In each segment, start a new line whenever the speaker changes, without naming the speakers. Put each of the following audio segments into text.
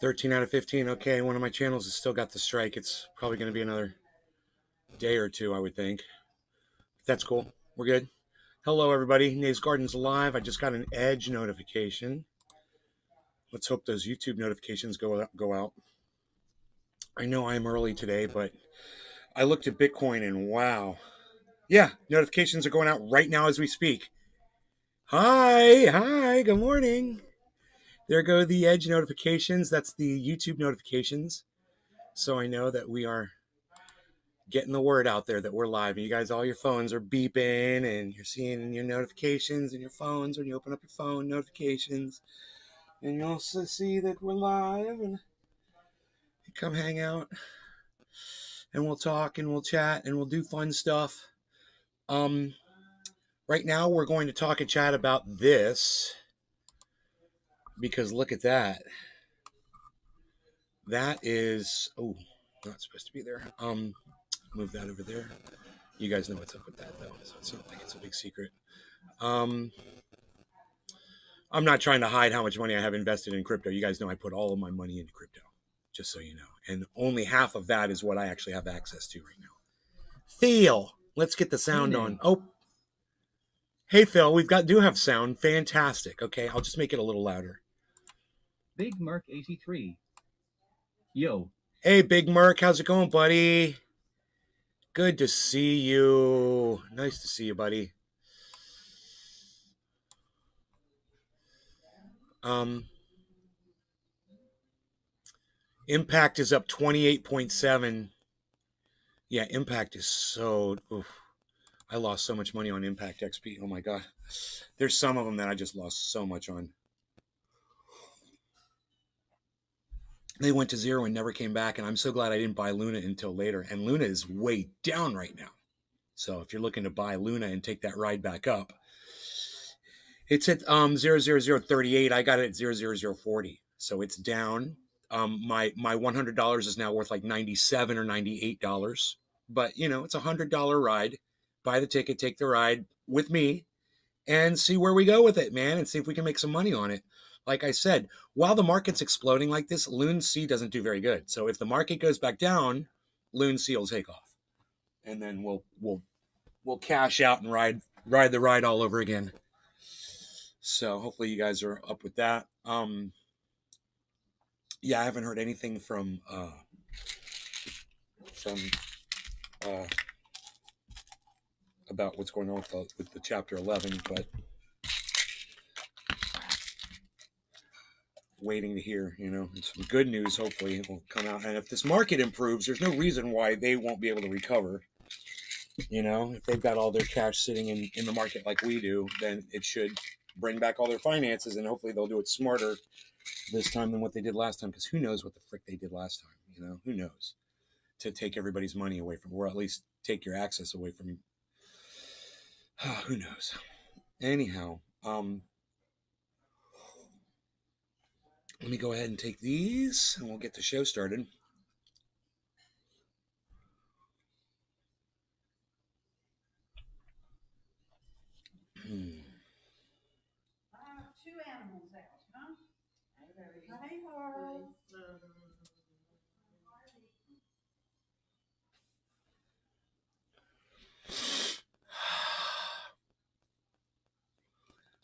13 out of 15. Okay, one of my channels has still got the strike. It's probably going to be another day or two, I would think. That's cool. We're good. Hello, everybody. Nays Garden's live. I just got an Edge notification. Let's hope those YouTube notifications go out. I know I'm early today, but I looked at Bitcoin and wow. Yeah, notifications are going out right now as we speak. Hi, good morning. There go the Edge notifications. That's the YouTube notifications. So I know that we are getting the word out there that we're live. And you guys, all your phones are beeping and you're seeing your notifications in your phones when you open up your phone notifications. And you also see that we're live and you come hang out and we'll talk and we'll chat and we'll do fun stuff. Right now we're going to talk and chat about this because look at that. That is, oh, not supposed to be there. Move that over there. You guys know what's up with that though, so it's not like it's a big secret. I'm not trying to hide how much money I have invested in crypto. You guys know I put all of my money into crypto, just so you know. And only half of that is what I actually have access to right now. Phil, let's get the sound on. Oh, hey Phil, do have sound. Fantastic. Okay, I'll just make it a little louder.
Big Mark 83. Yo.
Hey, Big Merc, how's it going, buddy? Good to see you. Nice to see you, buddy. Impact is up 28.7. Yeah, Impact is so... Oof. I lost so much money on Impact XP. Oh, my God. There's some of them that I just lost so much on. They went to zero and never came back, and I'm so glad I didn't buy Luna until later. And Luna is way down right now. So if you're looking to buy Luna and take that ride back up, it's at 00038. I got it at 00040. So it's down. My $100 is now worth like $97 or $98. But, you know, it's a $100 ride. Buy the ticket, take the ride with me, and see where we go with it, man, and see if we can make some money on it. Like I said, while the market's exploding like this, Loon C doesn't do very good. So if the market goes back down, Loon C will take off. And then we'll cash out and ride the ride all over again. So hopefully you guys are up with that. Yeah, I haven't heard anything from about what's going on with the chapter 11, but waiting to hear, you know, some good news. Hopefully it will come out. And if this market improves, there's no reason why they won't be able to recover. You know, if they've got all their cash sitting in the market like we do, then it should bring back all their finances, and hopefully they'll do it smarter this time than what they did last time, because who knows what the frick they did last time, you know? Who knows? To take everybody's money away from, or at least take your access away from you. Who knows? Anyhow, let me go ahead and take these, and we'll get the show started.
Two animals out, huh? Hey, Harold.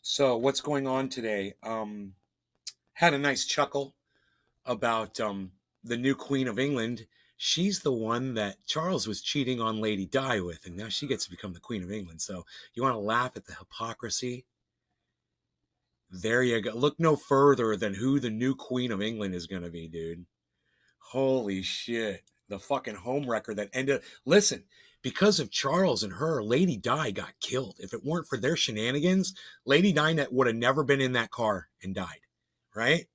So what's going on today? Had a nice chuckle about the new Queen of England. She's the one that Charles was cheating on Lady Di with, and now she gets to become the Queen of England. So you want to laugh at the hypocrisy? There you go. Look no further than who the new Queen of England is going to be, dude. Holy shit. The fucking homewrecker that ended... Listen, because of Charles and her, Lady Di got killed. If it weren't for their shenanigans, Lady Di would have never been in that car and died. Right?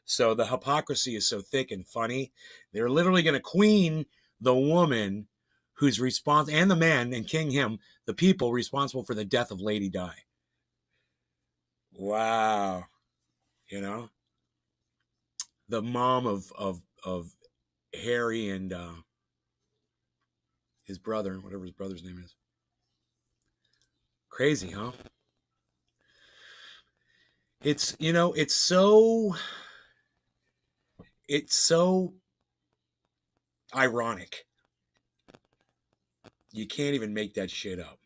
So the hypocrisy is so thick and funny. They're literally going to queen the woman who's responsible, and the man, and king him, the people responsible for the death of Lady Di. Wow. You know? The mom of Harry and his brother, whatever his brother's name is. Crazy, huh? It's, you know, it's so ironic. You can't even make that shit up.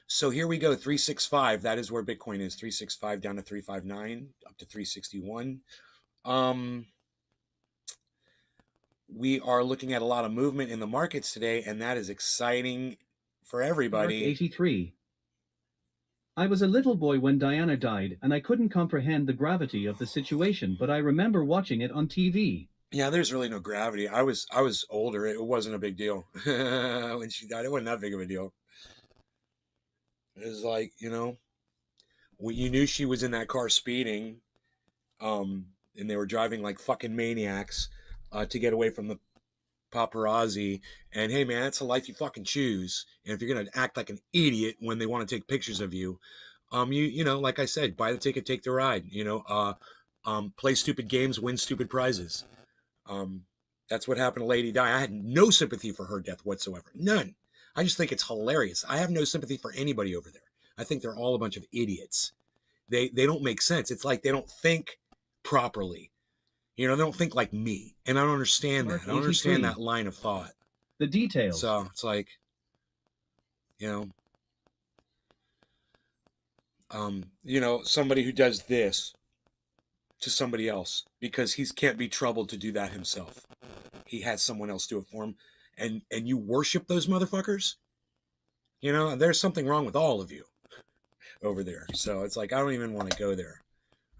So here we go, 365. That is where Bitcoin is. 365 down to 359, up to 361. We are looking at a lot of movement in the markets today, and that is exciting for everybody.
Mark 83. I was a little boy when Diana died, and I couldn't comprehend the gravity of the situation, but I remember watching it on TV.
Yeah, there's really no gravity. I was older. It wasn't a big deal. When she died, it wasn't that big of a deal. It was like, you know, you knew she was in that car speeding, and they were driving like fucking maniacs to get away from the paparazzi. And hey, man, it's a life you fucking choose. And if you're gonna act like an idiot when they want to take pictures of you, you know, like I said, buy the ticket, take the ride. You know, play stupid games, win stupid prizes. That's what happened to Lady Di. I had no sympathy for her death whatsoever. None. I just think it's hilarious. I have no sympathy for anybody over there. I think they're all a bunch of idiots. They don't make sense. It's like they don't think properly. You know, they don't think like me. And I don't understand that. I don't understand that line of thought.
The details.
So it's like, you know, somebody who does this to somebody else because he can't be troubled to do that himself. He has someone else do it for him. And you worship those motherfuckers? You know, there's something wrong with all of you over there. So it's like, I don't even want to go there.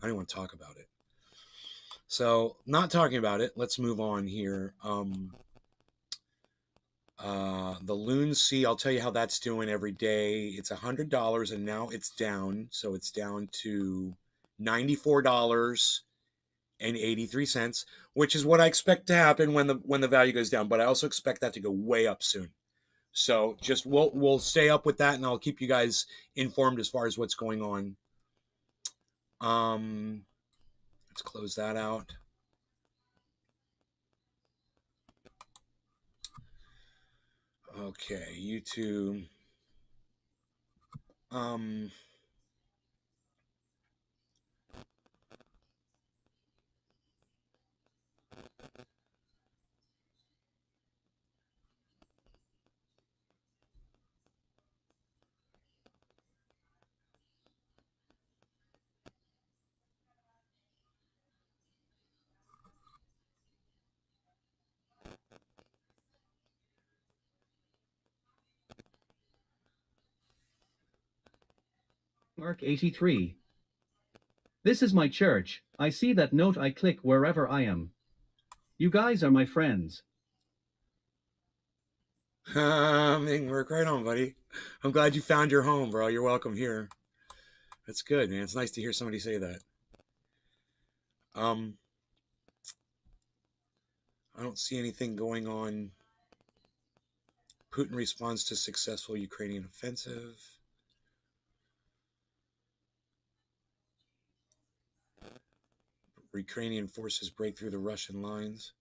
I don't want to talk about it. So not talking about it. Let's move on here. The Loon C, I'll tell you how that's doing every day. It's $100 and now it's down. So it's down to $94.83, which is what I expect to happen when the value goes down. But I also expect that to go way up soon. So just we'll stay up with that, and I'll keep you guys informed as far as what's going on. Let's close that out. Okay, YouTube.
Mark 83. This is my church. I see that note. I click wherever I am. You guys are my friends.
Work right on, buddy. I'm glad you found your home, bro. You're welcome here. That's good, man. It's nice to hear somebody say that. I don't see anything going on. Putin responds to successful Ukrainian offensive. Ukrainian forces break through the Russian lines.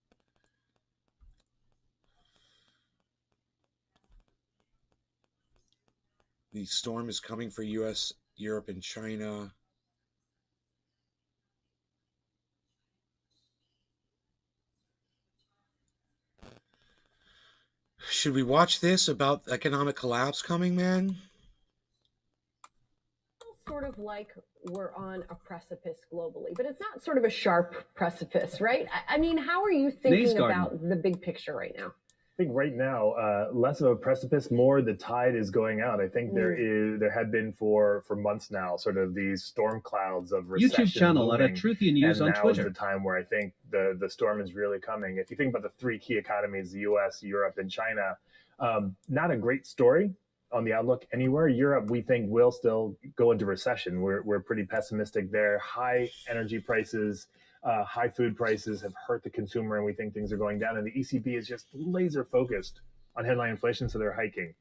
The storm is coming for US, Europe, and China. Should we watch this about economic collapse coming, man?
Sort of like we're on a precipice globally, but it's not sort of a sharp precipice, right? I mean, how are you thinking about the big picture right now?
I think right now, less of a precipice, more the tide is going out. I think there had been for months now sort of these storm clouds of recession.
YouTube channel at Truthian News on Twitter.
And now is the time where I think the storm is really coming. If you think about the three key economies, the US, Europe, and China, not a great story on the outlook anywhere. Europe, we think, will still go into recession. We're pretty pessimistic there. High energy prices, high food prices have hurt the consumer, and we think things are going down. And the ECB is just laser focused on headline inflation, so they're hiking.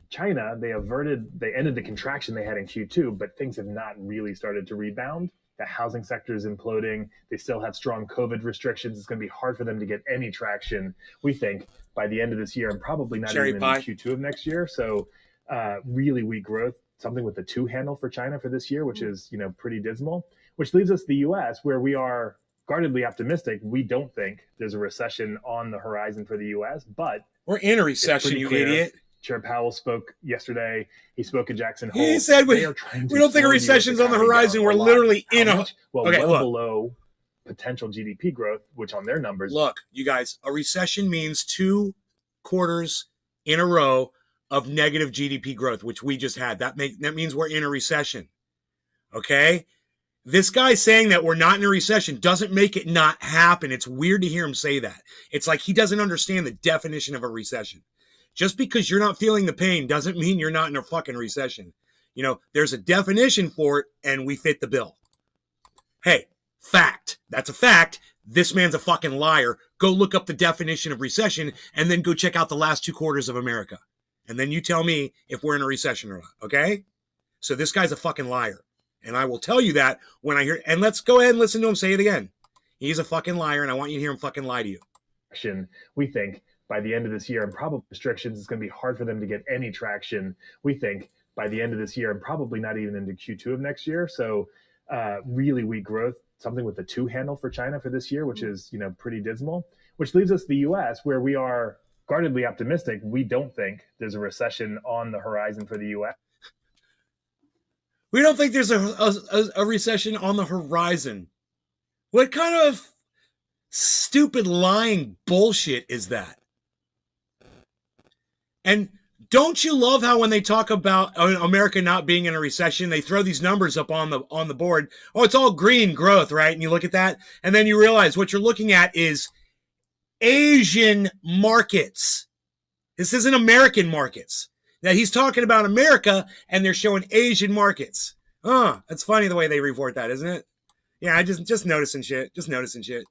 China, they ended the contraction they had in Q2, but things have not really started to rebound. The housing sector is imploding. They still have strong COVID restrictions. It's going to be hard for them to get any traction, we think, by the end of this year, and probably not even in Q2 of next year. So really weak growth. something with a 2 handle for China for this year, which is, pretty dismal, which leaves us the US, where we are guardedly optimistic. We don't think there's a recession on the horizon for the US, but
we're in a recession, you idiot.
Chair Powell spoke yesterday. He spoke at Jackson Hole.
He said we don't think a recession's on the horizon. We're literally in a
below potential GDP growth, which on their numbers.
Look, you guys, a recession means 2 quarters in a row of negative GDP growth, which we just had. That means we're in a recession. Okay? This guy saying that we're not in a recession doesn't make it not happen. It's weird to hear him say that. It's like he doesn't understand the definition of a recession. Just because you're not feeling the pain doesn't mean you're not in a fucking recession. There's a definition for it, and we fit the bill. Hey, fact. That's a fact. This man's a fucking liar. Go look up the definition of recession, and then go check out the last 2 quarters of America. And then you tell me if we're in a recession or not, okay? So this guy's a fucking liar. And I will tell you that when I hear, and let's go ahead and listen to him say it again. He's a fucking liar, and I want you to hear him fucking lie to you.
We think by the end of this year, and probably restrictions, it's going to be hard for them to get any traction. We think by the end of this year, and probably not even into Q2 of next year. So really weak growth, something with a 2 handle for China for this year, which is, pretty dismal, which leaves us the US, where we are guardedly optimistic. We don't think there's a recession on the horizon for the US.
We don't think there's a recession on the horizon. What kind of stupid lying bullshit is that? And don't you love how when they talk about America not being in a recession, they throw these numbers up on the board? Oh, it's all green growth, right? And you look at that, and then you realize what you're looking at is Asian markets. This isn't American markets. Now he's talking about America, and they're showing Asian markets. It's funny the way they report that, isn't it? Yeah, I just noticing shit. Just noticing shit.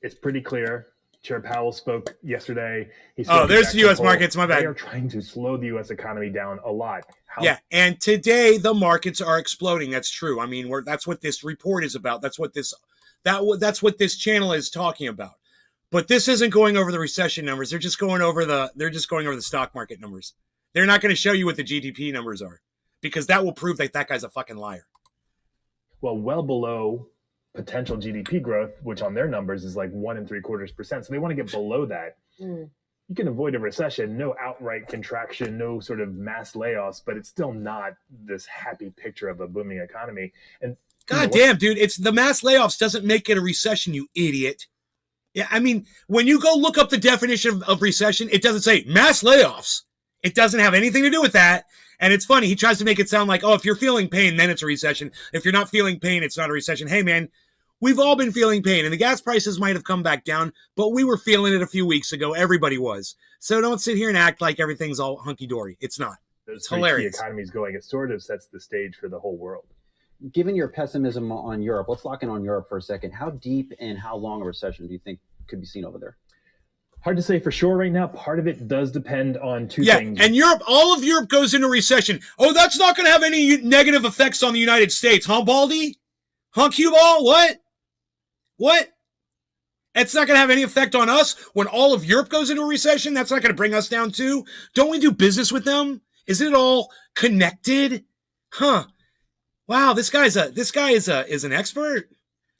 It's pretty clear. Chair Powell spoke yesterday.
There's the U.S. markets. My bad.
They are trying to slow the U.S. economy down a lot.
And today the markets are exploding. That's true. I mean, that's what this report is about. That's what this channel is talking about. But this isn't going over the recession numbers. They're just going over the stock market numbers. They're not going to show you what the GDP numbers are, because that will prove that guy's a fucking liar.
Well below potential GDP growth, which on their numbers is like 1.75%. So they want to get below that. You can avoid a recession, no outright contraction, no sort of mass layoffs, but it's still not this happy picture of a booming economy. And
God damn, dude, it's the mass layoffs doesn't make it a recession, you idiot. Yeah, I mean, when you go look up the definition of recession, it doesn't say mass layoffs. It doesn't have anything to do with that. And it's funny, he tries to make it sound like, if you're feeling pain, then it's a recession. If you're not feeling pain, it's not a recession. Hey, man, we've all been feeling pain, and the gas prices might have come back down, but we were feeling it a few weeks ago. Everybody was. So don't sit here and act like everything's all hunky-dory. It's not. It's hilarious.
The economy's going. It sort of sets the stage for the whole world.
Given your pessimism on Europe, let's lock in on Europe for a second. How deep and how long a recession do you think could be seen over there?
Hard to say for sure right now. Part of it does depend on two things.
And Europe, all of Europe goes into recession. Oh, that's not going to have any negative effects on the United States. Huh, Baldy? Huh, cue ball? What? It's not going to have any effect on us when all of Europe goes into a recession? That's not going to bring us down too? Don't we do business with them? Isn't it all connected? Huh. Wow, this guy is an expert.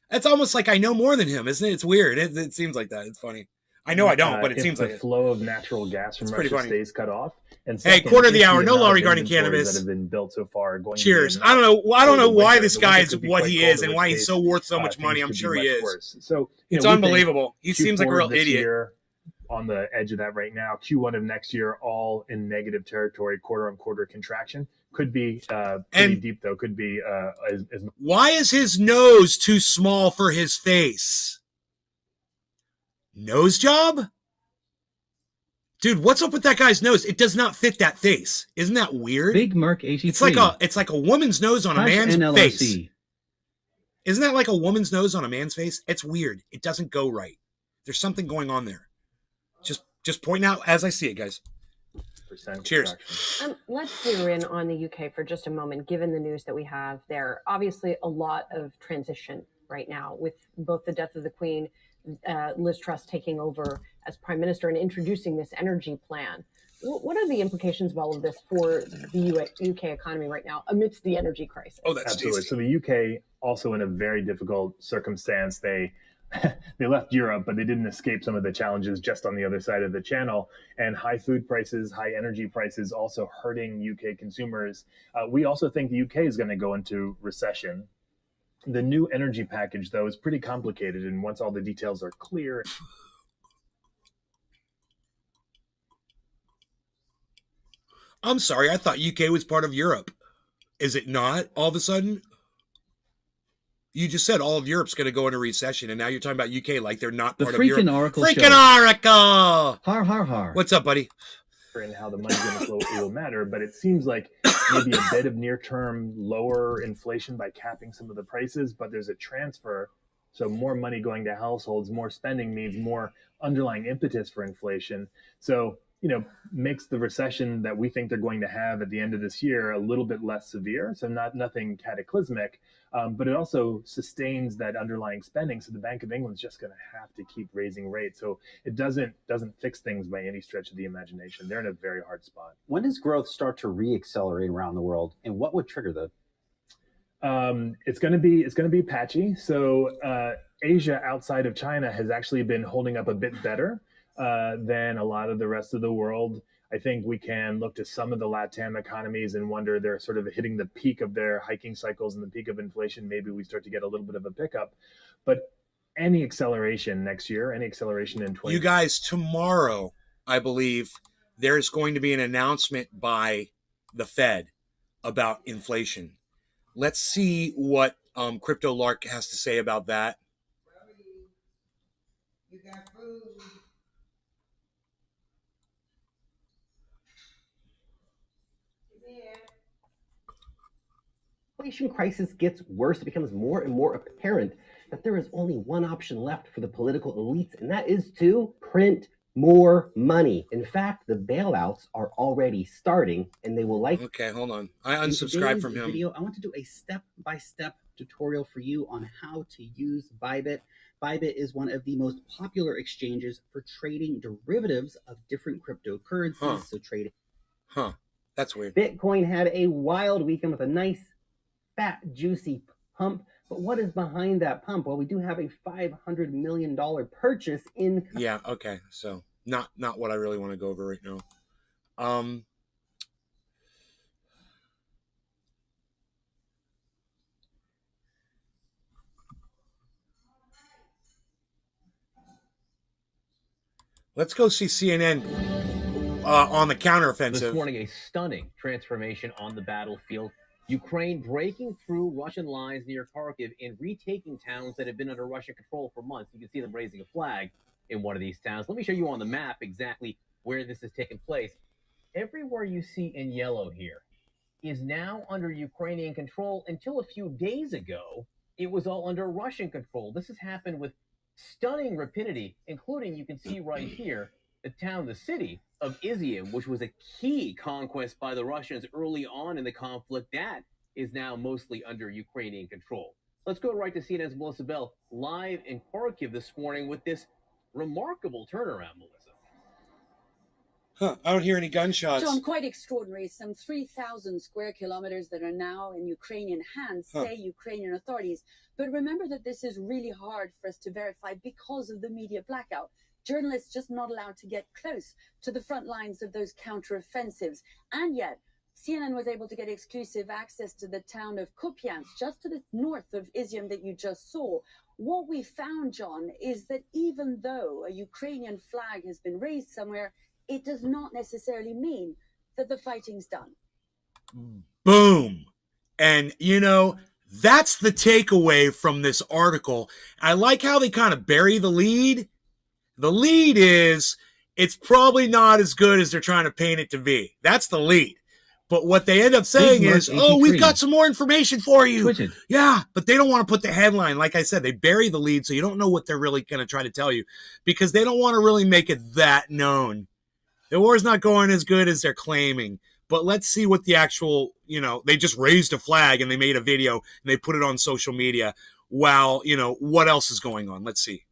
That's almost like I know more than him, isn't it? It's weird. It seems like that. It's funny. I know I don't, but it seems like
the flow of natural gas from Russia stays cut off. And
hey, quarter of the hour, no law regarding cannabis.
That have been built so far.
Cheers. I don't know why this guy is what he is and why he's so worth so much money. I'm sure he is.
Worse. So
it's unbelievable. He seems like a real idiot.
On the edge of that right now, Q1 of next year, all in negative territory, quarter-on-quarter contraction. Could be pretty deep, though. Could be
why is his nose too small for his face? Nose job? Dude, what's up with that guy's nose? It does not fit that face. Isn't that weird?
Big Mark 83.
It's like a woman's nose on a man's face. Isn't that like a woman's nose on a man's face? It's weird. It doesn't go right. There's something going on there. Just pointing out as I see it, guys. Cheers.
Let's zero in on the UK for just a moment, given the news that we have there. Obviously, a lot of transition right now with both the death of the Queen, Liz Truss taking over as Prime Minister and introducing this energy plan. what are the implications of all of this for the UK economy right now amidst the energy crisis?
Oh, that's
Absolutely.
tasty.
So the UK also in a very difficult circumstance. They they left Europe, but they didn't escape some of the challenges just on the other side of the channel. And high food prices, high energy prices also hurting UK consumers. We also think the UK is going to go into recession. The new energy package, though, is pretty complicated. And once all the details are clear,
I'm sorry, I thought UK was part of Europe. Is it not all of a sudden? You just said all of Europe's going to go into recession, and now you're talking about UK like they're not
The
part of Europe.
freaking Oracle
Freaking
show.
Oracle!
Har, har, har.
What's up, buddy?
and how the money's going to flow will matter. But it seems like maybe a bit of near-term lower inflation by capping some of the prices, but there's a transfer. So more money going to households, more spending means more underlying impetus for inflation. So, makes the recession that we think they're going to have at the end of this year a little bit less severe. So nothing cataclysmic, but it also sustains that underlying spending. So the Bank of England's just going to have to keep raising rates. So it doesn't fix things by any stretch of the imagination. They're in a very hard spot.
When does growth start to re-accelerate around the world, and what would trigger that?
It's going to be patchy. So Asia outside of China has actually been holding up a bit better than a lot of the rest of the world. I think we can look to some of the LATAM economies and wonder they're sort of hitting the peak of their hiking cycles and the peak of inflation. Maybe we start to get a little bit of a pickup. But any acceleration next year, any acceleration in 2020.
You guys, tomorrow, I believe, there's going to be an announcement by the Fed about inflation. Let's see what Crypto Lark has to say about that.
You got food.
Inflation crisis gets worse, it becomes more and more apparent that there is only one option left for the political elites, and that is to print more money. In fact, the bailouts are already starting, and they will likely.
Okay, hold on. I unsubscribed from him.
Video, I want to do a step-by-step tutorial for you on how to use Bybit. Bybit is one of the most popular exchanges for trading derivatives of different cryptocurrencies. So trading.
That's weird.
Bitcoin had a wild weekend with a nice, fat, juicy pump. But what is behind that pump? Well, we do have a $500 million purchase in.
Yeah, okay. So not what I really want to go over right now. Let's go see CNN on the counteroffensive.
This morning, a stunning transformation on the battlefield. Ukraine breaking through Russian lines near Kharkiv and retaking towns that have been under Russian control for months. You can see them raising a flag in one of these towns. Let me show you on the map exactly where this has taken place. Everywhere you see in yellow here is now under Ukrainian control. Until a few days ago, it was all under Russian control. This has happened with stunning rapidity, including, you can see right here, the city of Izium, which was a key conquest by the Russians early on in the conflict, that is now mostly under Ukrainian control. Let's go right to CNN's Melissa Bell live in Kharkiv this morning with this remarkable turnaround, Melissa.
I don't hear any gunshots.
John, quite extraordinary. Some 3,000 square kilometers that are now in Ukrainian hands, say Ukrainian authorities. But remember that this is really hard for us to verify because of the media blackout. Journalists just not allowed to get close to the front lines of those counteroffensives. And yet, CNN was able to get exclusive access to the town of Kupiansk, just to the north of Izium that you just saw. What we found, John, is that even though a Ukrainian flag has been raised somewhere, it does not necessarily mean that the fighting's done.
Boom. And, that's the takeaway from this article. I like how they kind of bury the lead. The lead is it's probably not as good as they're trying to paint it to be. That's the lead. But what they end up saying is, we've got some more information for you.
Twitch it.
Yeah, but they don't want to put the headline. Like I said, they bury the lead so you don't know what they're really going to try to tell you because they don't want to really make it that known. The war's not going as good as they're claiming. But let's see what the actual, they just raised a flag and they made a video and they put it on social media while, what else is going on? Let's see.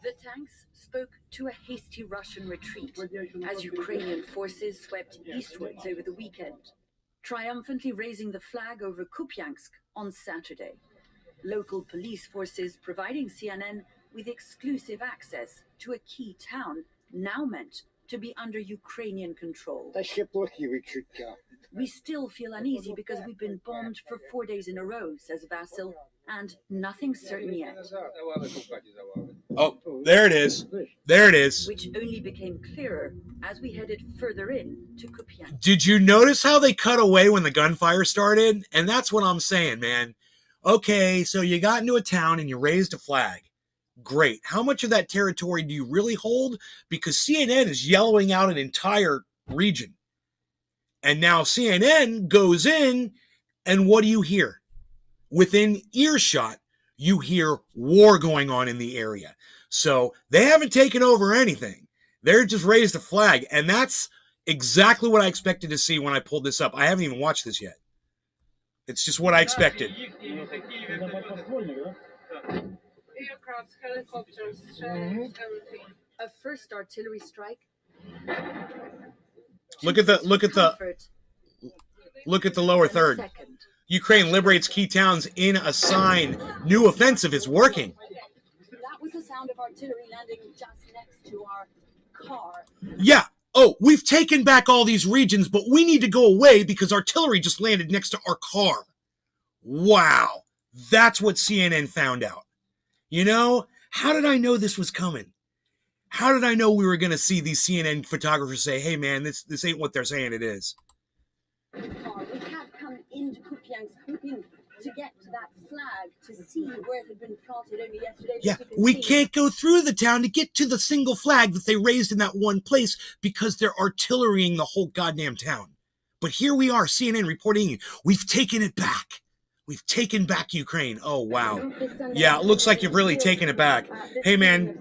The tanks spoke to a hasty Russian retreat as Ukrainian forces swept eastwards over the weekend, triumphantly raising the flag over Kupiansk on Saturday. Local police forces providing CNN with exclusive access to a key town now meant to be under Ukrainian control. We still feel uneasy because we've been bombed for 4 days in a row, says Vasil, and nothing's certain yet.
Oh, there it is. There it is.
Which only became clearer as we headed further in to Kupiansk.
Did you notice how they cut away when the gunfire started? And that's what I'm saying, man. Okay, so you got into a town and you raised a flag. Great. How much of that territory do you really hold? Because CNN is yellowing out an entire region. And now CNN goes in, and what do you hear? Within earshot, you hear war going on in the area. So they haven't taken over anything. They're just raised a flag. And that's exactly what I expected to see when I pulled this up. I haven't even watched this yet. It's just what I expected.
Aircrafts, helicopters, everything.
A first artillery strike.
Look at the lower third. Ukraine liberates key towns in a sign. New offensive is working.
That was the sound of artillery landing just next to our car.
Yeah. Oh, we've taken back all these regions, but we need to go away because artillery just landed next to our car. Wow. That's what CNN found out. You know, how did I know this was coming? How did I know we were going to see these CNN photographers say, hey, man, this ain't what they're saying it is?
We had come into Kupiansk hoping to get to that flag to see where it had been planted only yesterday.
Yeah, we can't go through the town to get to the single flag that they raised in that one place because they're artillerying the whole goddamn town. But here we are, CNN reporting, we've taken it back. We've taken back Ukraine. Oh, wow. Yeah, it looks like you've really taken it back. Hey, man.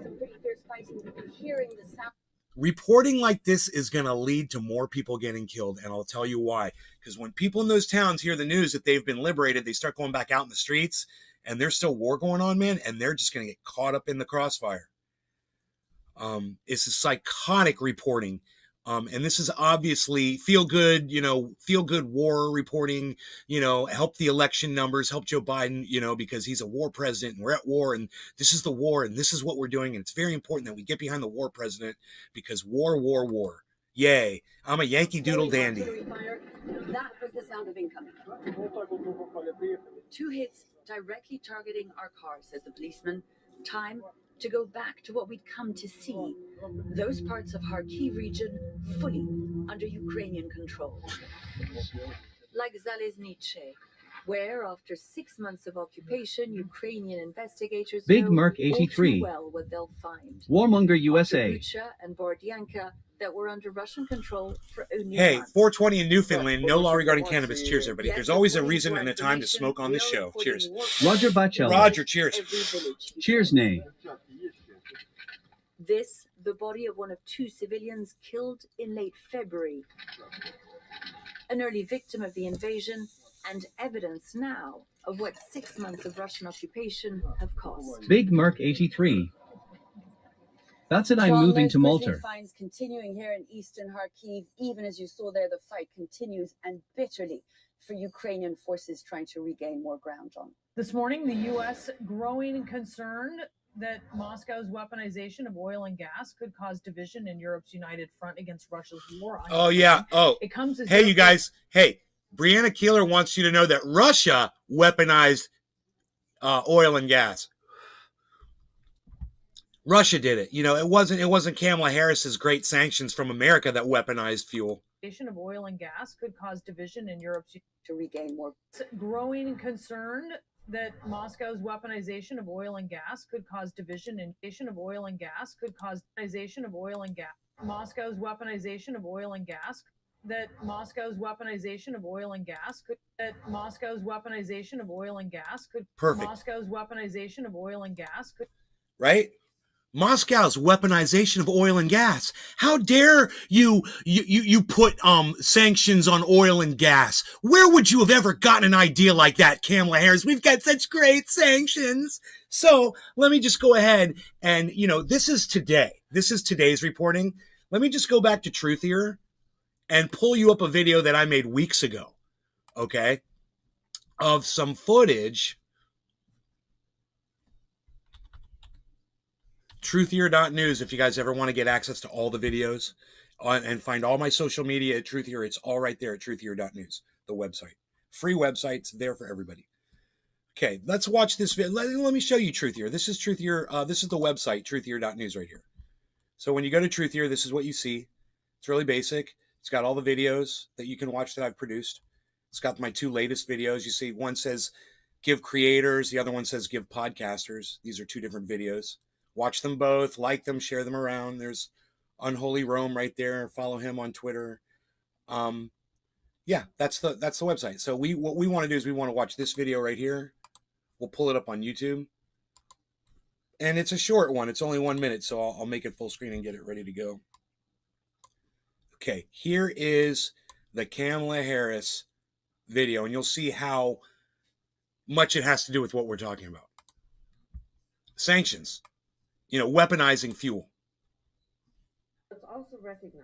Reporting like this is going to lead to more people getting killed, and I'll tell you why. Because when people in those towns hear the news that they've been liberated, they start going back out in the streets, and there's still war going on, man, and they're just going to get caught up in the crossfire. It's a psychotic reporting. And this is obviously feel good war reporting, help the election numbers, help Joe Biden, because he's a war president and we're at war and this is the war and this is what we're doing. And it's very important that we get behind the war president because war. Yay. I'm a Yankee Doodle dandy.
That was the sound of incoming. 2 hits directly targeting our car, says the policeman. Time to go back to what we'd come to see, those parts of Kharkiv region fully under Ukrainian control. Like Zaleznice, where after 6 months of occupation, Ukrainian investigators
Big
know
Mark
all
83.
too well what they'll find.
Warmonger USA.
Bucha and Bordyanka that were under Russian control for only
Hey,
months.
420 in Newfoundland, no law regarding cannabis. Cheers, everybody. There's always a reason and a time to smoke on this show. Cheers.
Roger Bachel.
Roger, cheers.
Cheers, Nay.
This, the body of one of 2 civilians killed in late February. An early victim of the invasion and evidence now of what 6 months of Russian occupation have cost.
Big Mark 83. That's it, I'm
John,
moving
there's
to Malta.
grisly finds continuing here in eastern Kharkiv. Even as you saw there, the fight continues and bitterly for Ukrainian forces trying to regain more ground, John.
This morning, the U.S. growing concerned that Moscow's weaponization of oil and gas could cause division in Europe's united front against Russia's war on
Oh, yeah. Oh,
it comes as
hey, you guys. Hey, Brianna Keeler wants you to know that Russia weaponized oil and gas. Russia did it. It wasn't Kamala Harris's great sanctions from America that weaponized fuel.
of oil and gas could cause division in Europe's
to regain more.
Growing concerned that Moscow's weaponization of oil and gas could cause division in of oil and gas could cause weaponization of oil and gas. Moscow's weaponization of oil and gas that Moscow's weaponization of oil and gas could Perfect. Moscow's weaponization of oil and gas could
Right? Moscow's weaponization of oil and gas. How dare you put sanctions on oil and gas? Where would you have ever gotten an idea like that, Kamala Harris? We've got such great sanctions. So let me just go ahead and, this is today. This is today's reporting. Let me just go back to Truthier and pull you up a video that I made weeks ago, okay, of some footage. Truthier.news, if you guys ever want to get access to all the videos and find all my social media at Truthier, it's all right there at Truthier.news, the website. Free website, it's there for everybody. Okay, let's watch this video. Let me show you Truthier. This is Truthier. This is the website, Truthier.news right here. So when you go to Truthier, this is what you see. It's really basic. It's got all the videos that you can watch that I've produced. It's got my 2 latest videos. You see, one says give creators. The other one says give podcasters. These are 2 different videos. Watch them both, like them, share them around. There's Unholy Rome right there. Follow him on Twitter. Yeah, that's the website. So what we want to do is we want to watch this video right here. We'll pull it up on YouTube. And it's a short one. It's only 1 minute, so I'll make it full screen and get it ready to go. Okay, here is the Kamala Harris video, and you'll see how much it has to do with what we're talking about. Sanctions. Weaponizing fuel.
Let's also recognize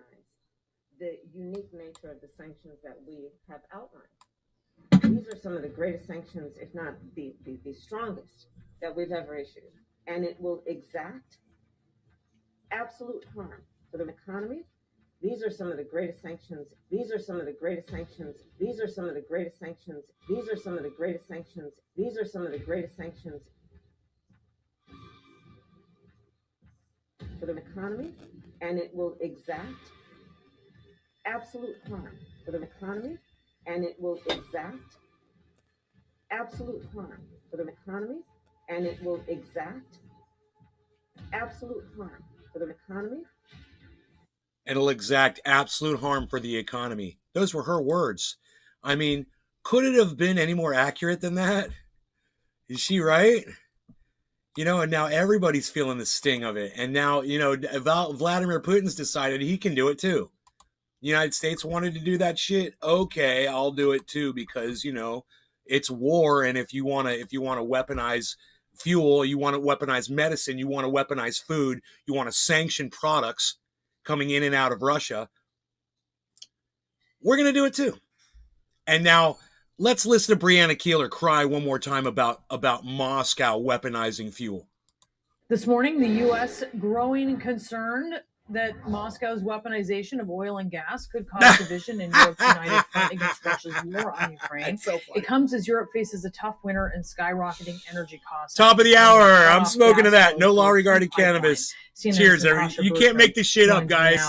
the unique nature of the sanctions that we have outlined. These are some of the greatest sanctions, if not the strongest, that we've ever issued. And it will exact absolute harm for the economy. These are some of the greatest sanctions. These are some of the greatest sanctions. These are some of the greatest sanctions. These are some of the greatest sanctions. These are some of the greatest sanctions for the economy, and it will exact absolute harm for the economy, and it will exact absolute harm for the economy, and it will exact absolute harm for the economy.
It'll exact absolute harm for the economy. Those were her words. I mean, could it have been any more accurate than that? Is she right? And now everybody's feeling the sting of it. And now, Vladimir Putin's decided he can do it too. The United States wanted to do that shit. Okay, I'll do it too because, it's war. And if you want to weaponize fuel, you want to weaponize medicine, you want to weaponize food, you want to sanction products coming in and out of Russia, we're going to do it too. And now let's listen to Breonna Keeler cry one more time about Moscow weaponizing fuel.
This morning, the U.S. growing concerned that Moscow's weaponization of oil and gas could cause division in Europe's united front against Russia's war on Ukraine.
So
it comes as Europe faces a tough winter and skyrocketing energy costs.
Top of the hour. I'm smoking to that. No law regarding cannabis. Cheers, everyone. You can't make this shit up, guys.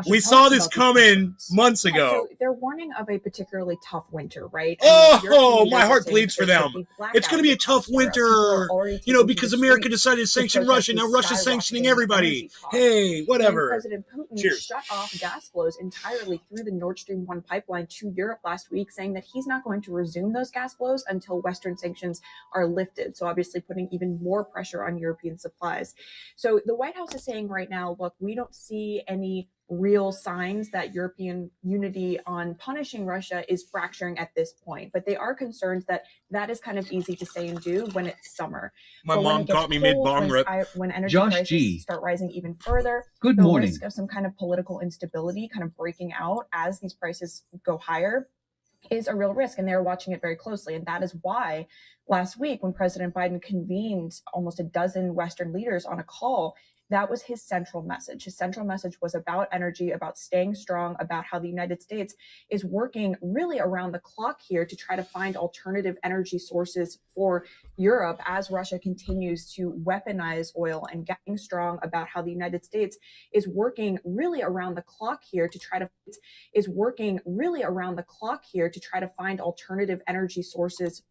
We saw this coming months ago.
So they're warning of a particularly tough winter, right?
Oh, my heart bleeds for them. It's going to be a tough winter, because America decided to sanction Russia. Now Russia's sanctioning everybody. Hey, whatever.
President Putin shut off gas flows entirely through the Nord Stream 1 pipeline to Europe last week, saying that he's not going to resume those gas flows until Western sanctions are lifted. So obviously putting even more pressure on European supplies. So the White House is saying right now, look, we don't see any real signs that European unity on punishing Russia is fracturing at this point. But they are concerned that that is kind of easy to say and do when it's summer.
My mom caught me mid-bomb rip.
When energy
Josh
prices
G.
start rising even further,
Good
the
morning.
risk of some kind of political instability kind of breaking out as these prices go higher is a real risk, and they're watching it very closely. And that is why last week, when President Biden convened almost a dozen Western leaders on a call, that was his central message. His central message was about energy, about staying strong, about how the United States is working really around the clock here to try to find alternative energy sources for Europe as Russia continues to weaponize oil, and getting strong about how the United States is working really around the clock here to try to find alternative energy sources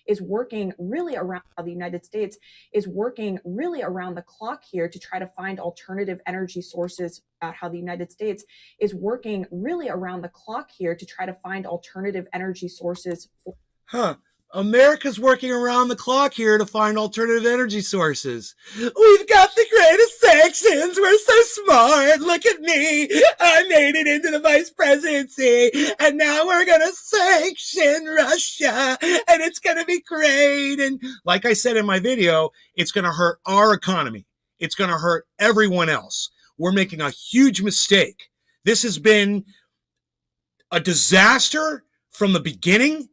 is working really around how the United States is working really around the clock here to try to find alternative energy sources, about how the United States is working really around the clock here to try to find alternative energy sources.
America's working around the clock here to find alternative energy sources. We've got the greatest sanctions. We're so smart. Look at me. I made it into the vice presidency. And now we're going to sanction Russia. And it's going to be great. And like I said in my video, it's going to hurt our economy. It's going to hurt everyone else. We're making a huge mistake. This has been a disaster from the beginning.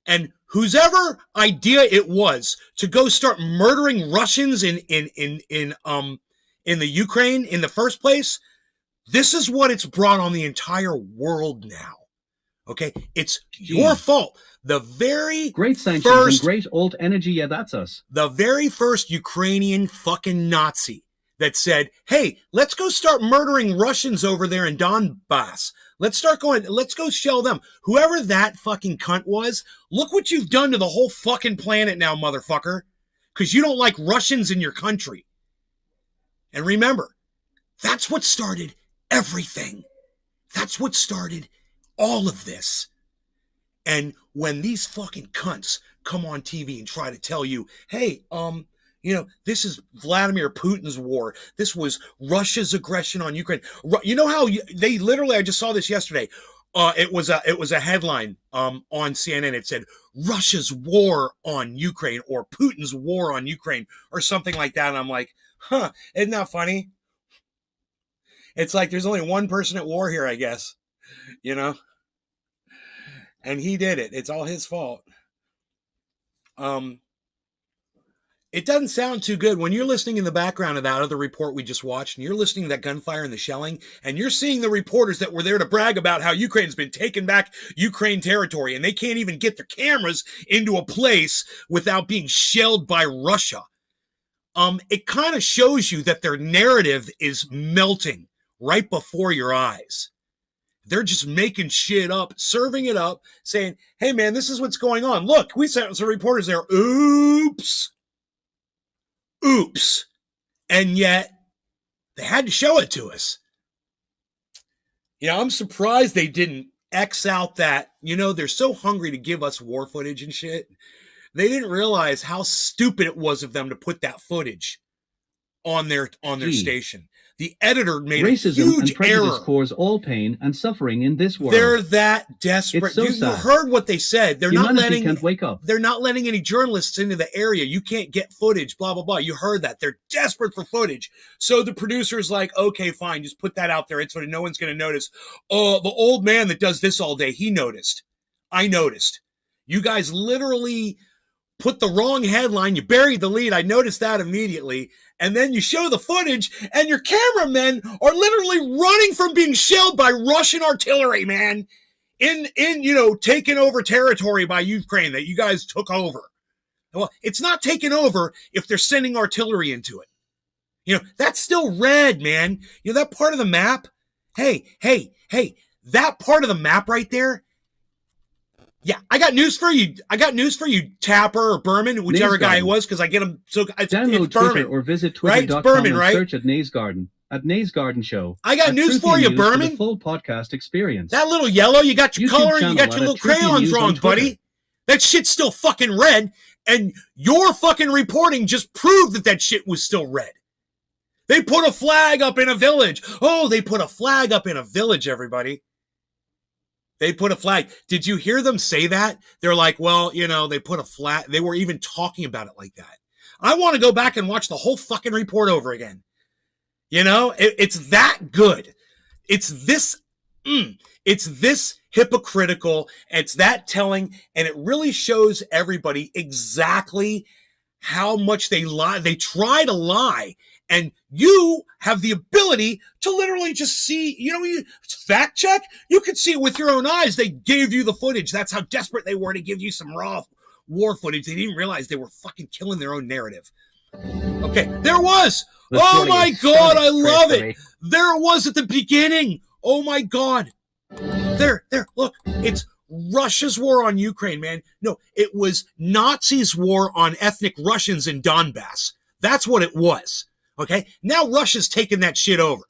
And whosever idea it was to go start murdering Russians in the Ukraine in the first place, this is what it's brought on the entire world now. Okay, it's your fault. The very
great sanctions and great old energy. Yeah, that's us.
The very first Ukrainian fucking Nazi that said, "Hey, let's go start murdering Russians over there in Donbass. Let's go shell them." Whoever that fucking cunt was, look what you've done to the whole fucking planet now, motherfucker. Because you don't like Russians in your country. And remember, that's what started everything. That's what started all of this. And when these fucking cunts come on TV and try to tell you, hey, this is Vladimir Putin's war. This was Russia's aggression on Ukraine. You know how they literally, I just saw this yesterday. It was a headline on CNN. It said Russia's war on Ukraine or Putin's war on Ukraine or something like that. And I'm like, isn't that funny? It's like there's only one person at war here, I guess, and he did it. It's all his fault. It doesn't sound too good when you're listening in the background of that other report we just watched, and you're listening to that gunfire and the shelling, and you're seeing the reporters that were there to brag about how Ukraine's been taking back Ukraine territory, and they can't even get their cameras into a place without being shelled by Russia. It kind of shows you that their narrative is melting right before your eyes. They're just making shit up, serving it up, saying, hey, man, this is what's going on. Look, we sent some reporters there. Oops. And yet, they had to show it to us. I'm surprised they didn't X out that, they're so hungry to give us war footage and shit. They didn't realize how stupid it was of them to put that footage on their station. The editor made
racism
a huge
and prejudice
error.
Cause all pain and suffering in this world.
They're that desperate.
It's so
you
sad.
heard what they said.
Humanity can't wake up.
They're not letting any journalists into the area. You can't get footage, blah, blah, blah. You heard that. They're desperate for footage. So the producer's like, okay, fine, just put that out there. It's no one's going to notice. Oh, the old man that does this all day, he noticed. I noticed. You guys literally put the wrong headline. You buried the lead. I noticed that immediately. And then you show the footage, and your cameramen are literally running from being shelled by Russian artillery, man, in taking over territory by Ukraine that you guys took over. Well, it's not taken over if they're sending artillery into it. That's still red, man. That part of the map. Hey, that part of the map right there. Yeah, I got news for you. Tapper or Berman, whichever guy it was, because I get them. So it's
download
Berman,
Twitter or visit
right? It's
twitter.com
Berman,
and
right?
search at Nays Garden. At Nays Garden Show.
I got news for you, Berman.
The full podcast experience.
That little yellow, you got your color and you got your little crayons wrong, buddy. That shit's still fucking red, and your fucking reporting just proved that shit was still red. They put a flag up in a village. Oh, they put a flag up in a village, everybody. They put a flag. Did you hear them say that? They're like, well, they put a flag. They were even talking about it like that. I want to go back and watch the whole fucking report over again. It's that good. It's this hypocritical. It's that telling. And it really shows everybody exactly how much they lie. They try to lie. And you have the ability to literally just see, fact check. You could see it with your own eyes. They gave you the footage. That's how desperate they were to give you some raw war footage. They didn't realize they were fucking killing their own narrative. Okay, there was. Oh my God, I love it. There it was at the beginning. Oh my God. There, look, it's Russia's war on Ukraine, man. No, it was Nazis' war on ethnic Russians in Donbass. That's what it was. Okay, now Russia's taking that shit over.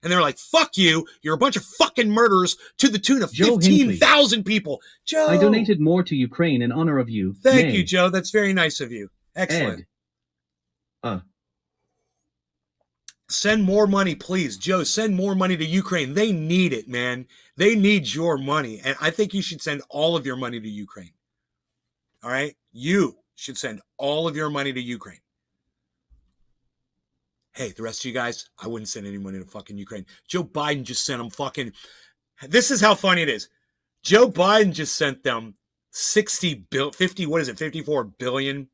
And they're like, fuck you. You're a bunch of fucking murderers to the tune of 15,000 people. Joe.
I donated more to Ukraine in honor of you.
Thank you, Joe. That's very nice of you. Excellent. Send more money, please. Joe, send more money to Ukraine. They need it, man. They need your money. And I think you should send all of your money to Ukraine. All right? You should send all of your money to Ukraine. Hey, the rest of you guys, I wouldn't send any money to fucking Ukraine. Joe Biden just sent them fucking... This is how funny it is. Joe Biden just sent them 54 billion.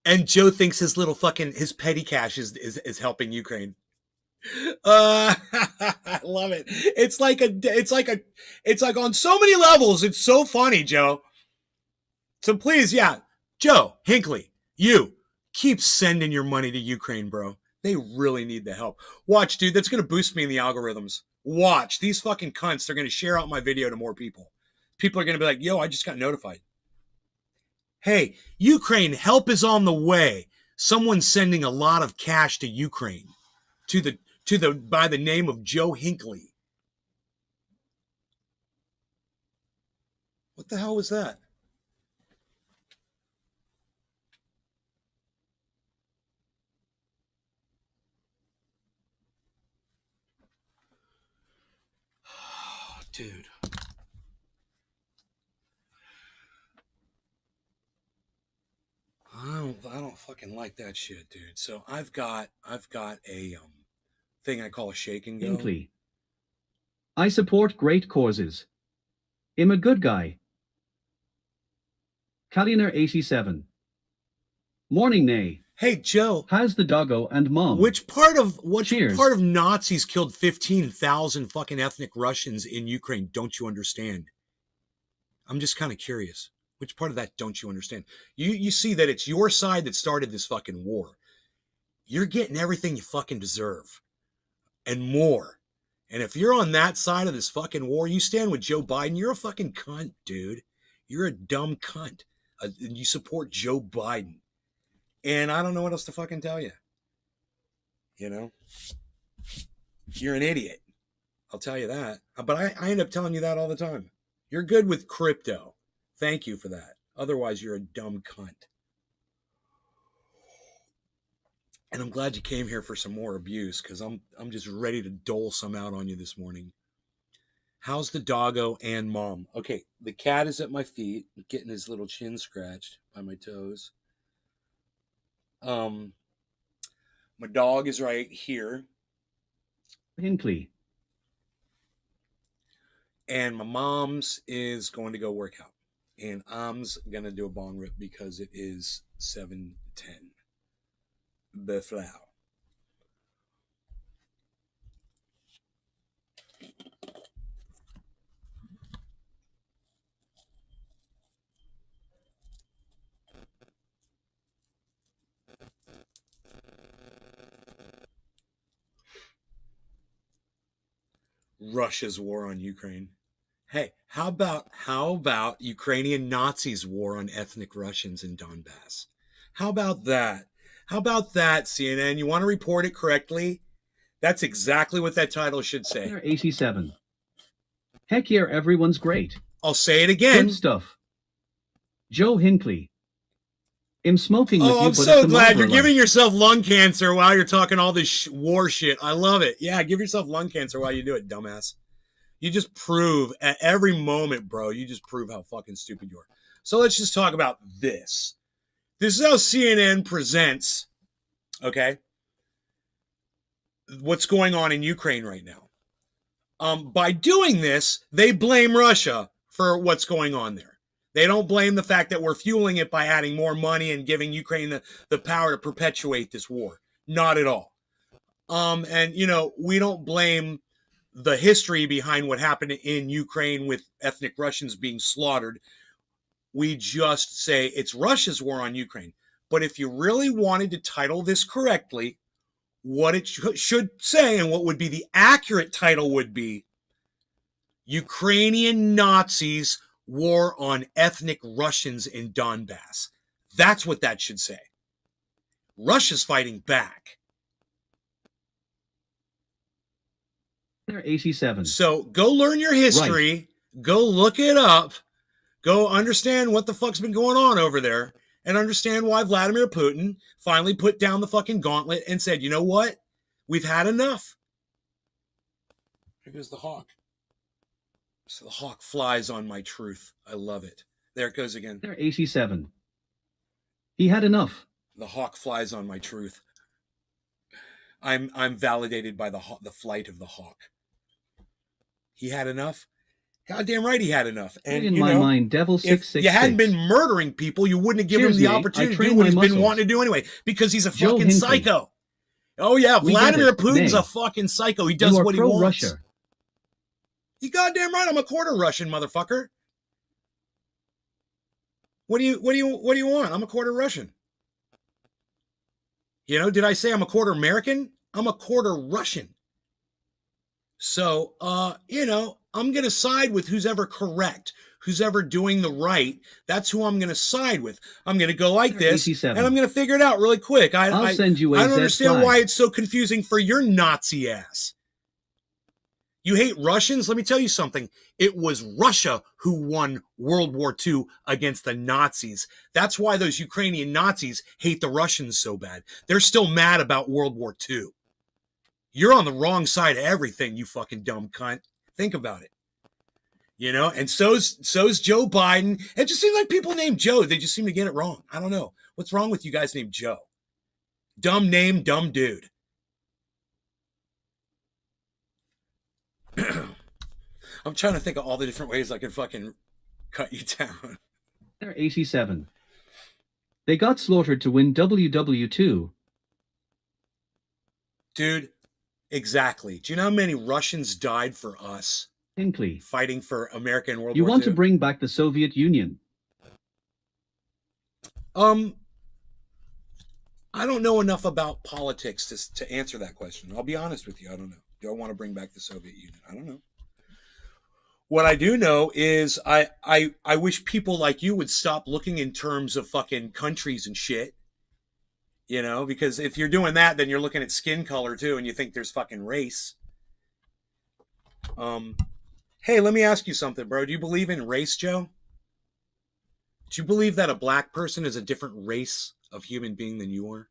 And Joe thinks his little fucking, his petty cash is helping Ukraine. I love it. It's like on so many levels. It's so funny, Joe. So please, yeah, Joe Hinckley, you keep sending your money to Ukraine, bro. They really need the help. Watch, dude, that's going to boost me in the algorithms. Watch, these fucking cunts, they're going to share out my video to more people. People are going to be like, yo, I just got notified. Hey, Ukraine, help is on the way. Someone's sending a lot of cash to Ukraine by the name of Joe Hinckley. What the hell was that? Dude. I don't fucking like that shit, dude. So I've got a thing I call a shake and go.
Hinckley. I support great causes. I'm a good guy. Kaliner 87. Morning, Nay.
Hey, Joe.
How's the doggo and mom?
Which part of Nazis killed 15,000 fucking ethnic Russians in Ukraine? Don't you understand? I'm just kind of curious. Which part of that don't you understand? You see that it's your side that started this fucking war. You're getting everything you fucking deserve. And more. And if you're on that side of this fucking war, you stand with Joe Biden, you're a fucking cunt, dude. You're a dumb cunt. You support Joe Biden. And I don't know what else to fucking tell you. You know? You're an idiot. I'll tell you that. But I end up telling you that all the time. You're good with crypto. Thank you for that. Otherwise, you're a dumb cunt. And I'm glad you came here for some more abuse, because I'm just ready to dole some out on you this morning. How's the doggo and mom? Okay, the cat is at my feet, getting his little chin scratched by my toes. My dog is right here.
Hinckley.
And my mom's is going to go work out. And I'm going to do a bong rip because it is 7:10. Beflau. Russia's war on Ukraine. Hey, how about Ukrainian Nazis' war on ethnic Russians in Donbass? How about that? How about that, CNN? You want to report it correctly? That's exactly what that title should say.
87. Heck yeah, everyone's great.
I'll say it again.
Good stuff. Joe Hinckley. I'm smoking with you,
I'm so glad you're giving yourself lung cancer while you're talking all this war shit. I love it. Yeah, give yourself lung cancer while you do it, dumbass. You just prove at every moment, bro, you just prove how fucking stupid you are. So let's just talk about this. This is how CNN presents, okay, what's going on in Ukraine right now. By doing this, they blame Russia for what's going on there. They don't blame the fact that we're fueling it by adding more money and giving Ukraine the power to perpetuate this war. Not at all. And, you know, we don't blame the history behind what happened in Ukraine with ethnic Russians being slaughtered. We just say it's Russia's war on Ukraine. But if you really wanted to title this correctly, what it should say and what would be the accurate title would be Ukrainian Nazis war on ethnic Russians in Donbass. That's what that should say. Russia's fighting back.
They're 87.
So go learn your history. Right. Go look it up. Go understand what the fuck's been going on over there and understand why Vladimir Putin finally put down the fucking gauntlet and said, you know what? We've had enough. Here goes the hawk. So the hawk flies on my truth. I love it. There it goes again.
They're 87. He had enough.
The hawk flies on my truth. I'm validated by the flight of the hawk. He had enough. Goddamn right he had enough. And
in my mind, Devil 666.
If you hadn't been murdering people, you wouldn't have given him the opportunity to do what he's been wanting to do anyway, because he's a fucking psycho. Oh yeah, Vladimir Putin's a fucking psycho. He does what he wants. Russia. You goddamn right, I'm a quarter Russian, motherfucker. What do you want? I'm a quarter Russian. You know, did I say I'm a quarter American? I'm a quarter Russian. So, you know, I'm going to side with who's ever correct, who's ever doing the right. That's who I'm going to side with. I'm going to go like this, 87. And I'm going to figure it out really quick.
I'll send you
I don't understand why it's so confusing for your Nazi ass. You hate Russians? Let me tell you something. It was Russia who won World War II against the Nazis. That's why those Ukrainian Nazis hate the Russians so bad. They're still mad about World War II. You're on the wrong side of everything, you fucking dumb cunt. Think about it. You know, and so's Joe Biden. It just seems like people named Joe, they just seem to get it wrong. I don't know. What's wrong with you guys named Joe? Dumb name, dumb dude. I'm trying to think of all the different ways I can fucking cut you down.
They're 87. They got slaughtered to win WW2.
Dude, exactly. Do you know how many Russians died for us?
Hinckley.
Fighting for America in World War II?
You want to bring back the Soviet Union?
I don't know enough about politics to answer that question. I'll be honest with you. I don't know. Do I want to bring back the Soviet Union? I don't know. What I do know is I wish people like you would stop looking in terms of fucking countries and shit. You know, because if you're doing that, then you're looking at skin color too, and you think there's fucking race. Hey, let me ask you something, bro. Do you believe in race, Joe? Do you believe that a black person is a different race of human being than you are?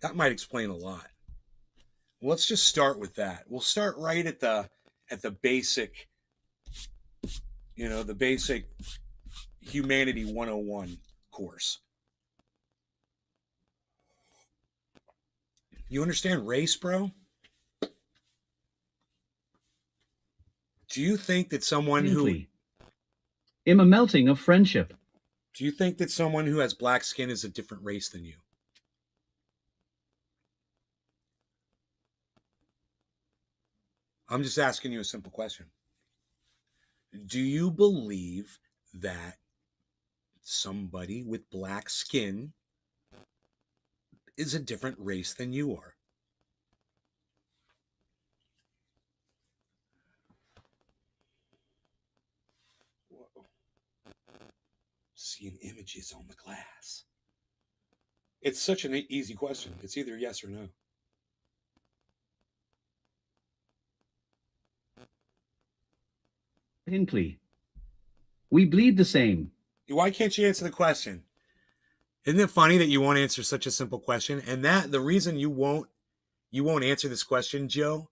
That might explain a lot. Let's just start with that. We'll start right at the basic, you know, the basic Humanity 101 course. You understand race, bro? Do you think that someone who...
I'm a melting of friendship.
Do you think that someone who has black skin is a different race than you? I'm just asking you a simple question. Do you believe that somebody with black skin is a different race than you are? Whoa. Seeing images on the glass. It's such an easy question. It's either yes or no.
Hinckley. We bleed the same.
Why can't you answer the question? Isn't it funny that you won't answer such a simple question? And that the reason you won't answer this question, Joe,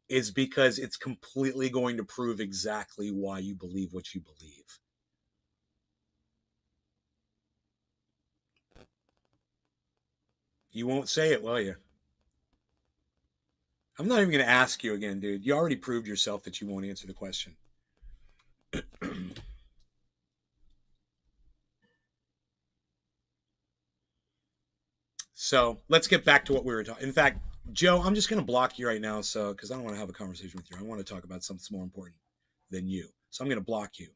is because it's completely going to prove exactly why you believe what you believe. You won't say it, will you? I'm not even going to ask you again, dude. You already proved yourself that you won't answer the question. So let's get back to what we were talking. In fact, Joe, I'm just going to block you right now, so because I don't want to have a conversation with you. I want to talk about something more important than you. So I'm going to block you.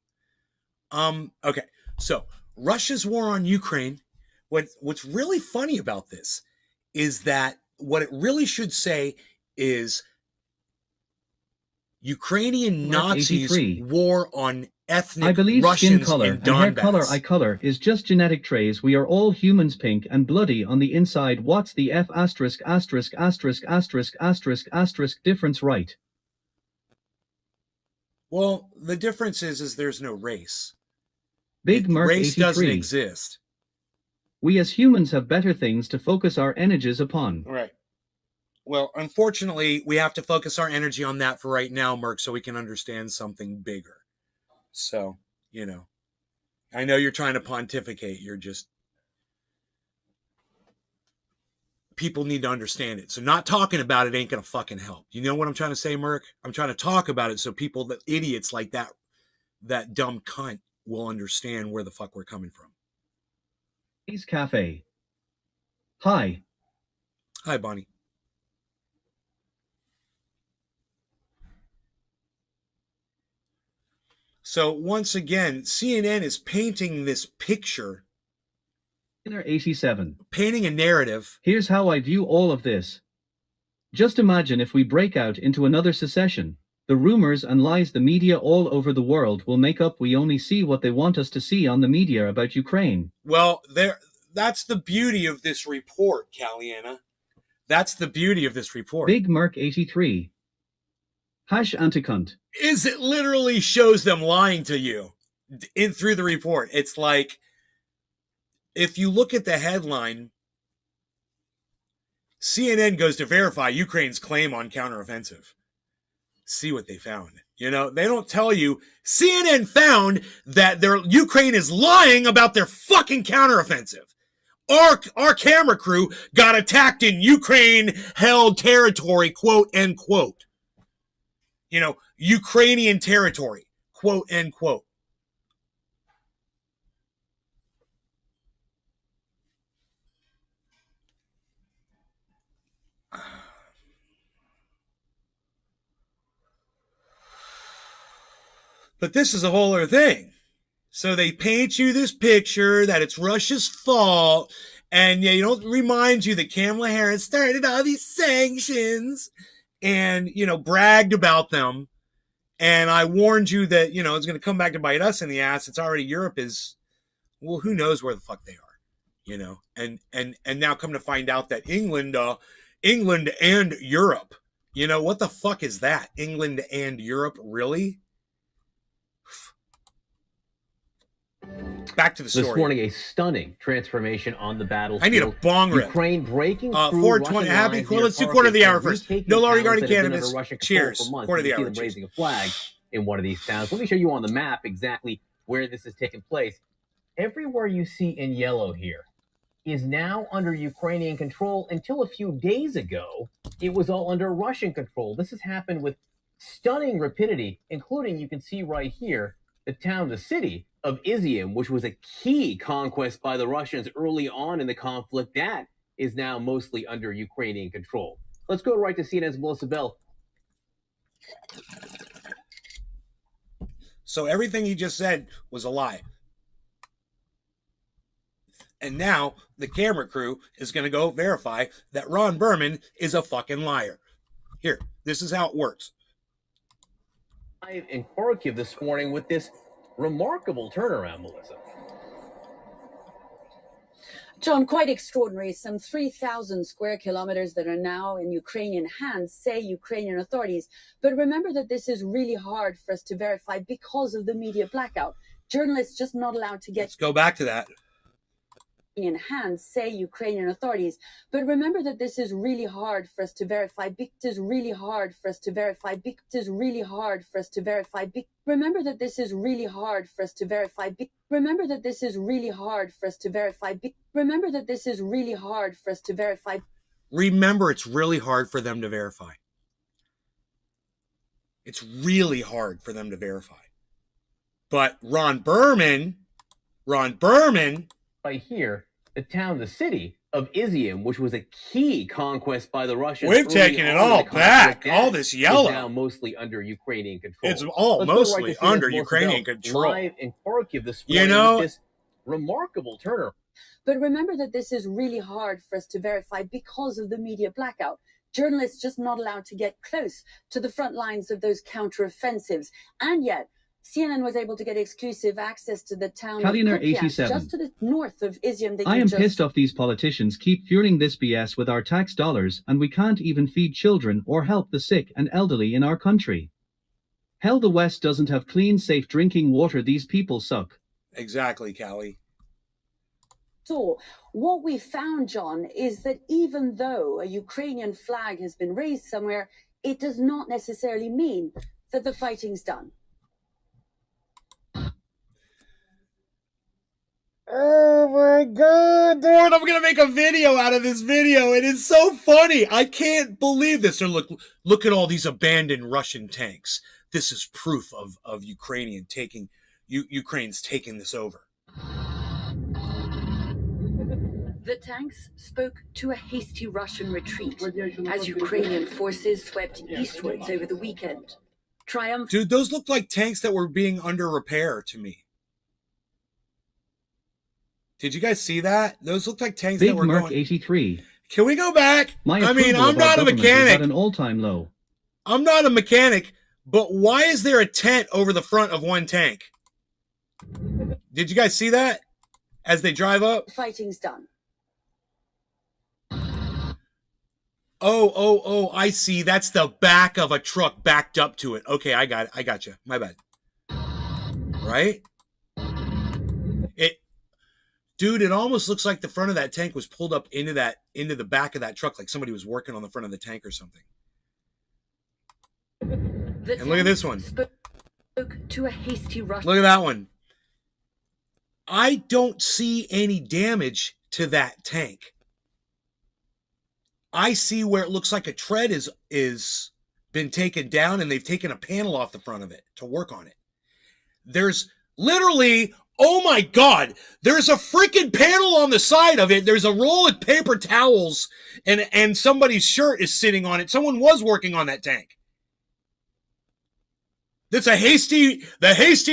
Okay. So Russia's war on Ukraine. What's really funny about this is that what it really should say is Ukrainian Nazis war on ethnic
I believe
Russians
skin color
in
and hair color,
Donbass.
eye color is just genetic traits. We are all humans, pink and bloody on the inside. What's the F asterisk asterisk asterisk asterisk asterisk asterisk difference, right?
Well, the difference is there's no race.
Big Mark
Race
83.
doesn't exist.
We as humans have better things to focus our energies upon.
Right. Well, unfortunately, we have to focus our energy on that for right now, Merc, so we can understand something bigger. So, you know, I know you're trying to pontificate. You're just... People need to understand it. So not talking about it ain't going to fucking help. You know what I'm trying to say, Merc? I'm trying to talk about it so people, that idiots like that dumb cunt, will understand where the fuck we're coming from.
Please Cafe. Hi.
Hi, Bonnie. So once again, CNN is painting this picture.
87.
Painting a narrative.
Here's how I view all of this. Just imagine if we break out into another secession. The rumors and lies the media all over the world will make up. We only see what they want us to see on the media about Ukraine.
Well, that's the beauty of this report, Caliana. That's the beauty of this report.
Big Mark 83. Hash anticunt.
Is it literally shows them lying to you through the report. It's like, if you look at the headline, CNN goes to verify Ukraine's claim on counteroffensive. See what they found. You know, they don't tell you. CNN found that Ukraine is lying about their fucking counteroffensive. Our camera crew got attacked in Ukraine-held territory, quote, end quote. You know, Ukrainian territory, quote, end quote. But this is a whole other thing. So they paint you this picture that it's Russia's fault, and they don't remind you that Kamala Harris started all these sanctions and, you know, bragged about them. And I warned you that, you know, it's going to come back to bite us in the ass. It's already, Europe is, well, who knows where the fuck they are, you know? And now come to find out that England and Europe, you know, what the fuck is that? England and Europe, really? Back to the story.
This morning, a stunning transformation on the battlefield.
I need a bong rip.
Ukraine breaking through
420. Happy. Well, let's do quarter of the hour first. No law regarding cannabis. Cheers. Quarter of the hour.
Raising a flag in one of these towns. Let me show you on the map exactly where this is taking place. Everywhere you see in yellow here is now under Ukrainian control. Until a few days ago, it was all under Russian control. This has happened with stunning rapidity, including, you can see right here, the city of Izium, which was a key conquest by the Russians early on in the conflict, that is now mostly under Ukrainian control. Let's go right to CNN's Melissa Bell.
So everything he just said was a lie. And now the camera crew is going to go verify that Ron Berman is a fucking liar. Here, this is how it works.
In Kharkiv this morning with this remarkable turnaround, Melissa.
John, quite extraordinary. Some 3,000 square kilometers that are now in Ukrainian hands, say Ukrainian authorities. But remember that this is really hard for us to verify because of the media blackout. Journalists just not allowed to get...
Let's go back to that.
...in hands, say Ukrainian authorities. But remember that this is really hard for us to verify. It is really hard for us to verify. It is really hard for us to verify. Remember that this is really hard for us to verify. Remember that this is really hard for us to verify. Remember that this is really hard for us to verify.
Remember, it's really hard for them to verify. It's really hard for them to verify. But Ron Berman...
Right here, the city of Izium, which was a key conquest by the Russians.
We've taken it all back. All this yellow.
Is now mostly under Ukrainian control.
It's all mostly under Ukrainian control.
Live in Kharkiv this morning,
you know,
with this remarkable turnaround.
But remember that this is really hard for us to verify because of the media blackout. Journalists just not allowed to get close to the front lines of those counteroffensives. And yet, CNN was able to get exclusive access to the town
Kaliner
of Kupiansk,
87.
just to the north of Izium.
I am pissed off these politicians keep fueling this BS with our tax dollars, and we can't even feed children or help the sick and elderly in our country. Hell, the West doesn't have clean, safe drinking water. These people suck.
Exactly, Callie.
So what we found, John, is that even though a Ukrainian flag has been raised somewhere, it does not necessarily mean that the fighting's done.
Oh my God, Lord, I'm going to make a video out of this video. It is so funny. I can't believe this. And look at all these abandoned Russian tanks. This is proof of Ukrainians taking this over.
The tanks spoke to a hasty Russian retreat as Ukrainian forces swept eastwards over the weekend.
Dude, those look like tanks that were being under repair to me. Did you guys see that? Those look like tanks
Big
that were
Merc
going...
83.
Can we go back?
I mean,
I'm not a mechanic.
At an all-time low.
I'm not a mechanic, but why is there a tent over the front of one tank? Did you guys see that as they drive up?
Fighting's done.
Oh, I see. That's the back of a truck backed up to it. Okay, I got it. I got you. My bad. Right? Dude, it almost looks like the front of that tank was pulled up into the back of that truck, like somebody was working on the front of the tank or something. And look at this one.
Spoke to a hasty rush.
Look at that one. I don't see any damage to that tank. I see where it looks like a tread is been taken down and they've taken a panel off the front of it to work on it. There's literally, oh my God, there's a freaking panel on the side of it. There's a roll of paper towels and somebody's shirt is sitting on it. Someone was working on that tank. That's the hasty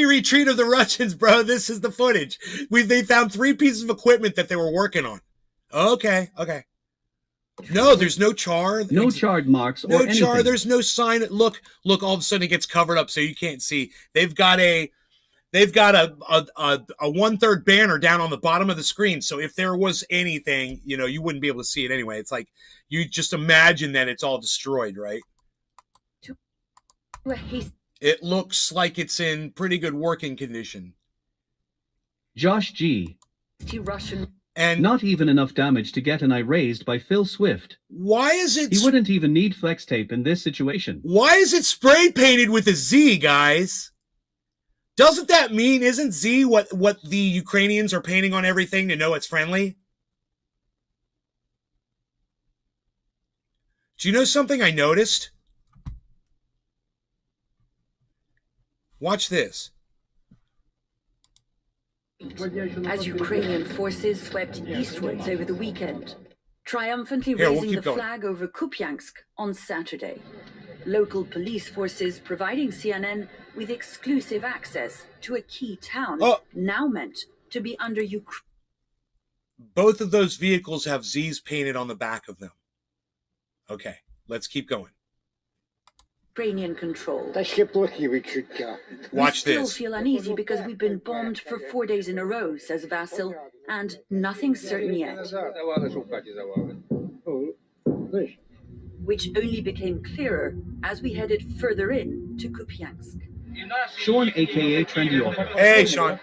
retreat of the Russians, bro. This is the footage. They found 3 pieces of equipment that they were working on. Okay. No, there's no char.
No charred marks or anything.
No char. There's no sign. Look, all of a sudden it gets covered up so you can't see. They've got a 1/3 banner down on the bottom of the screen. So if there was anything, you wouldn't be able to see it anyway. It's like you just imagine that it's all destroyed, right? It looks like it's in pretty good working condition.
Josh G.
And
not even enough damage to get an eye raised by Phil Swift.
Why is it...
He wouldn't even need flex tape in this situation.
Why is it spray painted with a Z, guys? Doesn't that mean, isn't Z what the Ukrainians are painting on everything to know it's friendly? Do you know something I noticed? Watch this.
As Ukrainian forces swept eastwards over the weekend, triumphantly raising the flag over Kupiansk on Saturday. Local police forces providing CNN with exclusive access to a key town now meant to be under Ukraine.
Both of those vehicles have Z's painted on the back of them. Okay, let's keep going.
Ukrainian control.
Watch
We still
this.
feel uneasy because we've been bombed for 4 days in a row, says Vasil, and nothing's certain yet. Which only became clearer as we headed further in to Kupiansk.
Sean, a.k.a. Trendy Author.
Hey, Sean.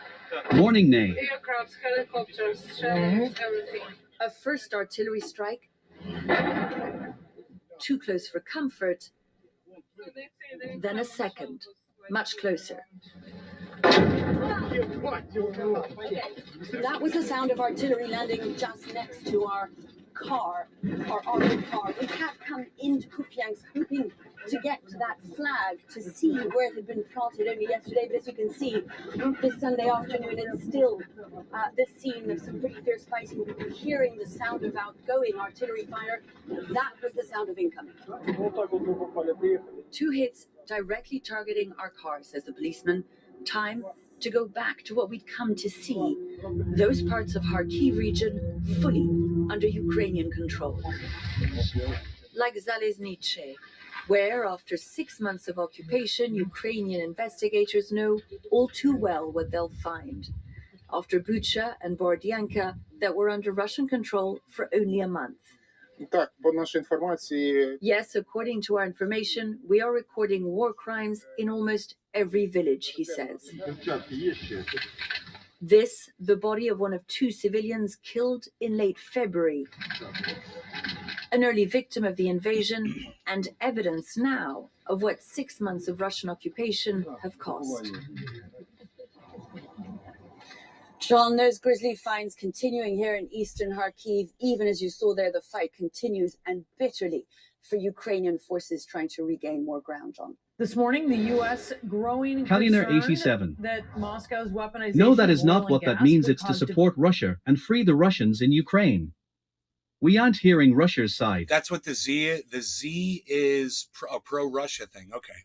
Morning, Nay.
Aircrafts, helicopters, shells, everything.
A first artillery strike, too close for comfort, then a second, much closer. That was the sound of artillery landing just next to our car, our armored car. We had come into Kupiansk hoping to get to that flag to see where it had been planted only yesterday, but as you can see, this Sunday afternoon it's still the scene of some pretty fierce fighting. We've been hearing the sound of outgoing artillery fire. That was the sound of incoming. 2 hits directly targeting our car, says the policeman. Time to go back to what we'd come to see, those parts of Kharkiv region fully under Ukrainian control. Like Zaleznice, where, after 6 months of occupation, Ukrainian investigators know all too well what they'll find. After Bucha and Borodianka, that were under Russian control for only a month. Yes, according to our information, we are recording war crimes in almost every village, he says. This, the body of one of 2 civilians killed in late February. An early victim of the invasion and evidence now of what 6 months of Russian occupation have cost. John, there's grisly finds continuing here in eastern Kharkiv. Even as you saw there, the fight continues, and bitterly for Ukrainian forces trying to regain more ground, John.
This morning, the U.S. growing
Kaliner
concern
87.
that Moscow's weaponization
No, that
of
is not
oil
what
and
that
gas
means.
could
It's to
cause
support Russia and free the Russians in Ukraine. We aren't hearing Russia's side.
That's what the Z is. The Z is a pro-Russia thing. Okay.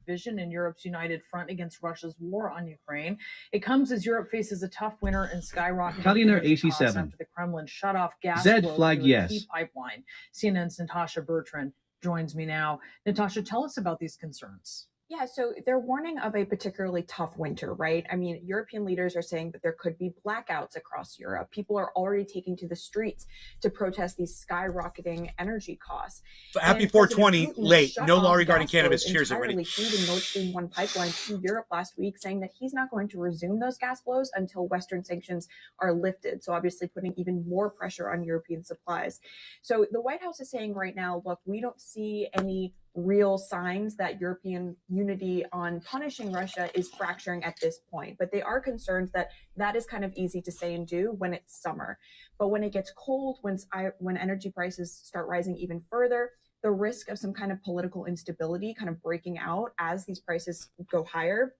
division in Europe's united front against Russia's war on Ukraine. It comes as Europe faces a tough winter and skyrocketing
Kaliner
energy costs
87.
after the Kremlin shut off gas
Z
flow
flag
through a
yes.
key pipeline. CNN's Natasha Bertrand joins me now. Natasha, tell us about these concerns.
Yeah, so they're warning of a particularly tough winter, right? I mean, European leaders are saying that there could be blackouts across Europe. People are already taking to the streets to protest these skyrocketing energy costs.
Happy 420, late. No law regarding cannabis. Cheers, everybody.
Feeding Nord Stream 1 pipeline to Europe last week, saying that he's not going to resume those gas flows until Western sanctions are lifted. So obviously putting even more pressure on European supplies. So the White House is saying right now, look, we don't see any real signs that European unity on punishing Russia is fracturing at this point. But they are concerned that that is kind of easy to say and do when it's summer. But when it gets cold, when energy prices start rising even further, the risk of some kind of political instability kind of breaking out as these prices go higher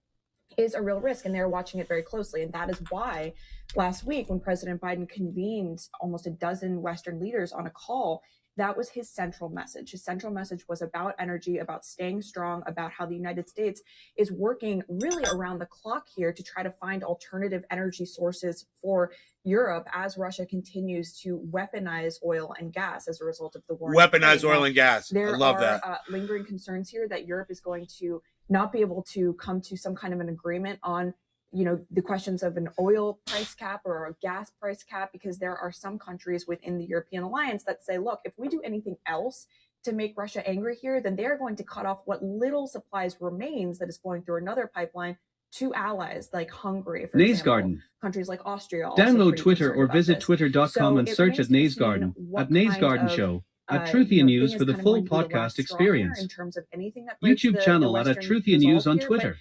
is a real risk, and they're watching it very closely. And that is why last week, when President Biden convened almost a dozen Western leaders on a call, that was his central message. His central message was about energy, about staying strong, about how the United States is working really around the clock here to try to find alternative energy sources for Europe as Russia continues to weaponize oil and gas as a result of the war.
Weaponize oil and gas. I love that.
There are lingering concerns here that Europe is going to not be able to come to some kind of an agreement on the questions of an oil price cap or a gas price cap, because there are some countries within the European alliance that say, look, if we do anything else to make Russia angry here, then they're going to cut off what little supplies remains that is flowing through another pipeline to allies like Hungary, for example, countries like Austria.
Download Twitter or visit twitter.com and search at Naysgarden, at Naysgarden Show, at Truthia News for the full podcast experience.
In terms of anything that
YouTube channel at Truthia News on Twitter.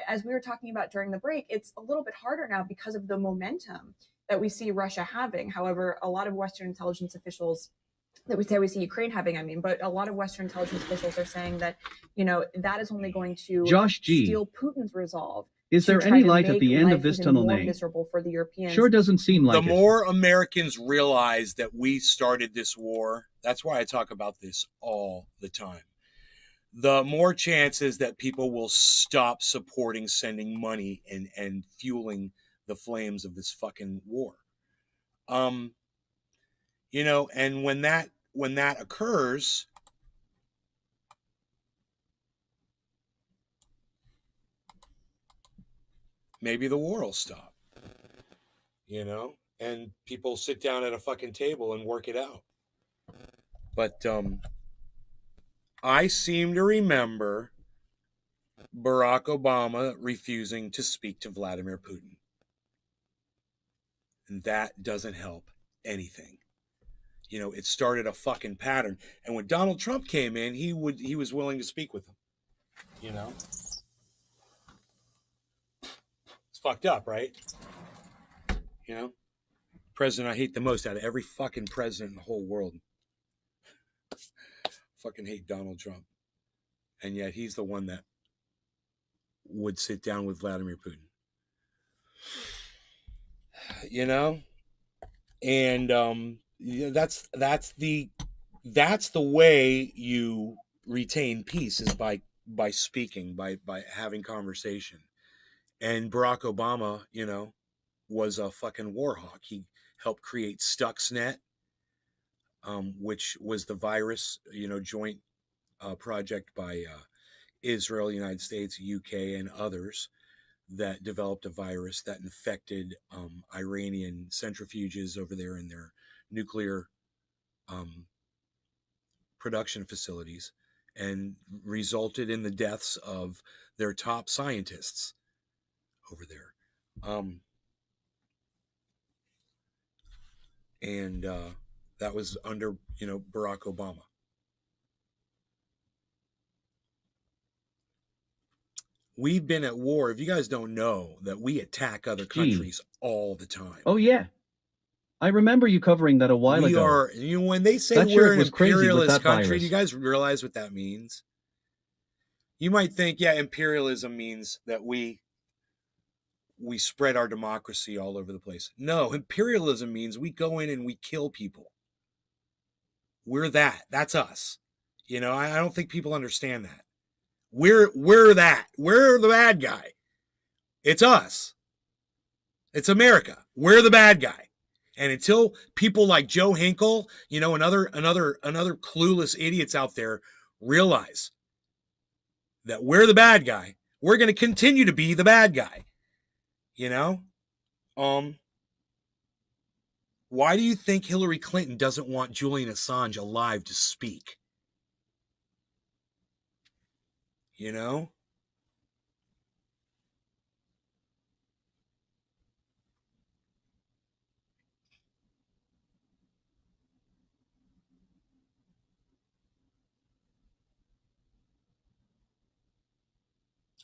As we were talking about during the break, it's a little bit harder now because of the momentum that we see Russia having. However, a lot of Western intelligence officials that we see Ukraine having, but a lot of Western intelligence officials are saying that, that is only going to steal Putin's resolve.
Is there any light at the end of this tunnel, Nate?
Miserable for the Europeans.
Sure doesn't seem like
it. The more Americans realize that we started this war, that's why I talk about this all the time, the more chances that people will stop supporting sending money and fueling the flames of this fucking war. And when that occurs, maybe the war will stop. And people sit down at a fucking table and work it out. But I seem to remember Barack Obama refusing to speak to Vladimir Putin. And that doesn't help anything. It started a fucking pattern. And when Donald Trump came in, he was willing to speak with him. It's fucked up, right? President I hate the most out of every fucking president in the whole world. Fucking hate Donald Trump. And yet he's the one that would sit down with Vladimir Putin. And that's the way you retain peace, is by speaking, by having conversation. And Barack Obama, was a fucking war hawk. He helped create Stuxnet, which was the virus, joint project by Israel, United States, UK, and others that developed a virus that infected Iranian centrifuges over there in their nuclear production facilities and resulted in the deaths of their top scientists over there. And that was under, Barack Obama. We've been at war. If you guys don't know that we attack other countries all the time.
Oh, yeah. I remember you covering that a while ago.
We are, when they say we're an imperialist country, do you guys realize what that means? You might think, yeah, imperialism means that we spread our democracy all over the place. No, imperialism means we go in and we kill people. We're that. That's us. I don't think people understand that. We're that. We're the bad guy. It's us. It's America. We're the bad guy. And until people like Joe Hinkle, and other clueless idiots out there realize that we're the bad guy, we're going to continue to be the bad guy. Why do you think Hillary Clinton doesn't want Julian Assange alive to speak?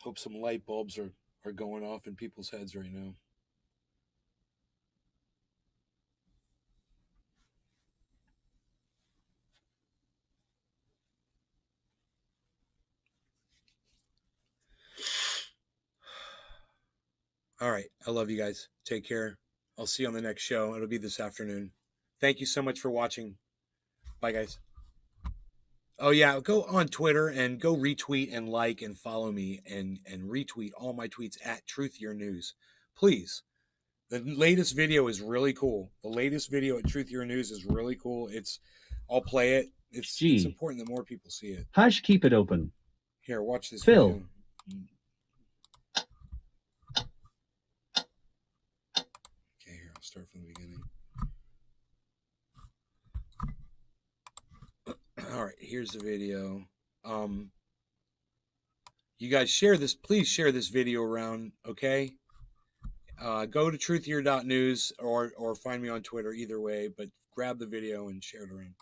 Hope some light bulbs are going off in people's heads right now. All right. I love you guys. Take care. I'll see you on the next show. It'll be this afternoon. Thank you so much for watching. Bye, guys. Oh, yeah. Go on Twitter and go retweet and like and follow me and retweet all my tweets at Truth Your News. Please. The latest video is really cool. The latest video at Truth Your News is really cool. I'll play it. It's important that more people see it.
Hash keep it open.
Here, watch this
Phil.
video. Okay, here, I'll start from the beginning. All right, here's the video. You guys share this. Please share this video around, okay? Go to truthyear.news or find me on Twitter, either way, but grab the video and share it around.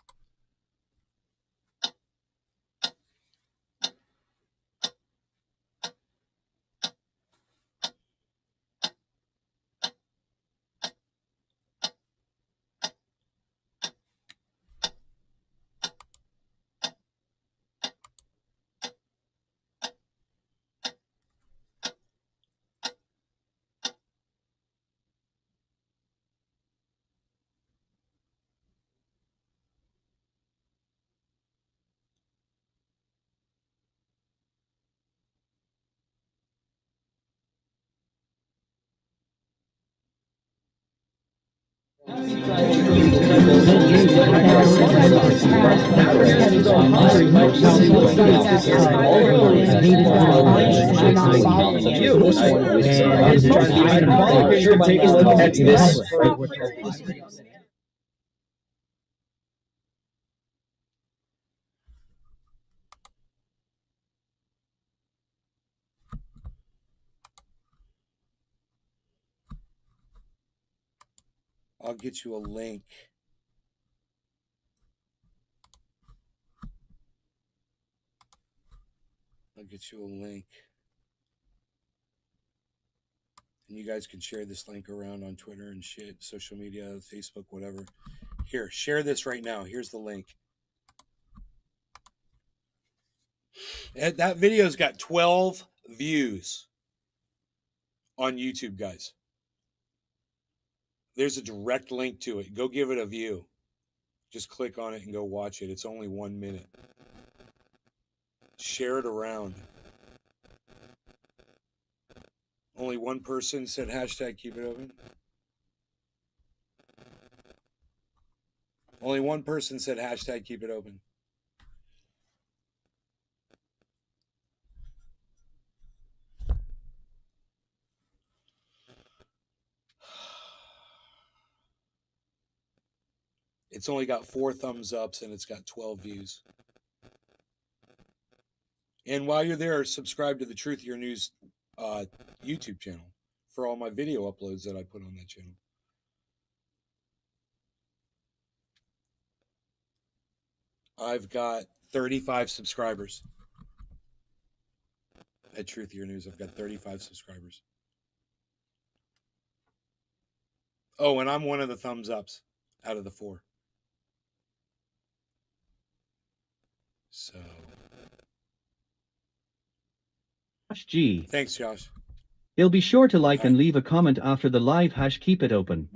I'll get you a link. I'll get you a link. And you guys can share this link around on Twitter and shit, social media, Facebook, whatever. Here, share this right now. Here's the link. That video's got 12 views on YouTube, guys. There's a direct link to it. Go give it a view. Just click on it and go watch it. It's only 1 minute. Share it around. Only one person said hashtag keep it open. Only one person said hashtag keep it open. It's only got 4 thumbs ups and it's got 12 views. And while you're there, subscribe to the Truth Your News YouTube channel for all my video uploads that I put on that channel. I've got 35 subscribers at Truth Your News. I've got 35 subscribers. Oh, and I'm one of the thumbs ups out of the 4. So.
Josh G.
Thanks, Josh.
He'll be sure to like and leave a comment after the live. # keep it open.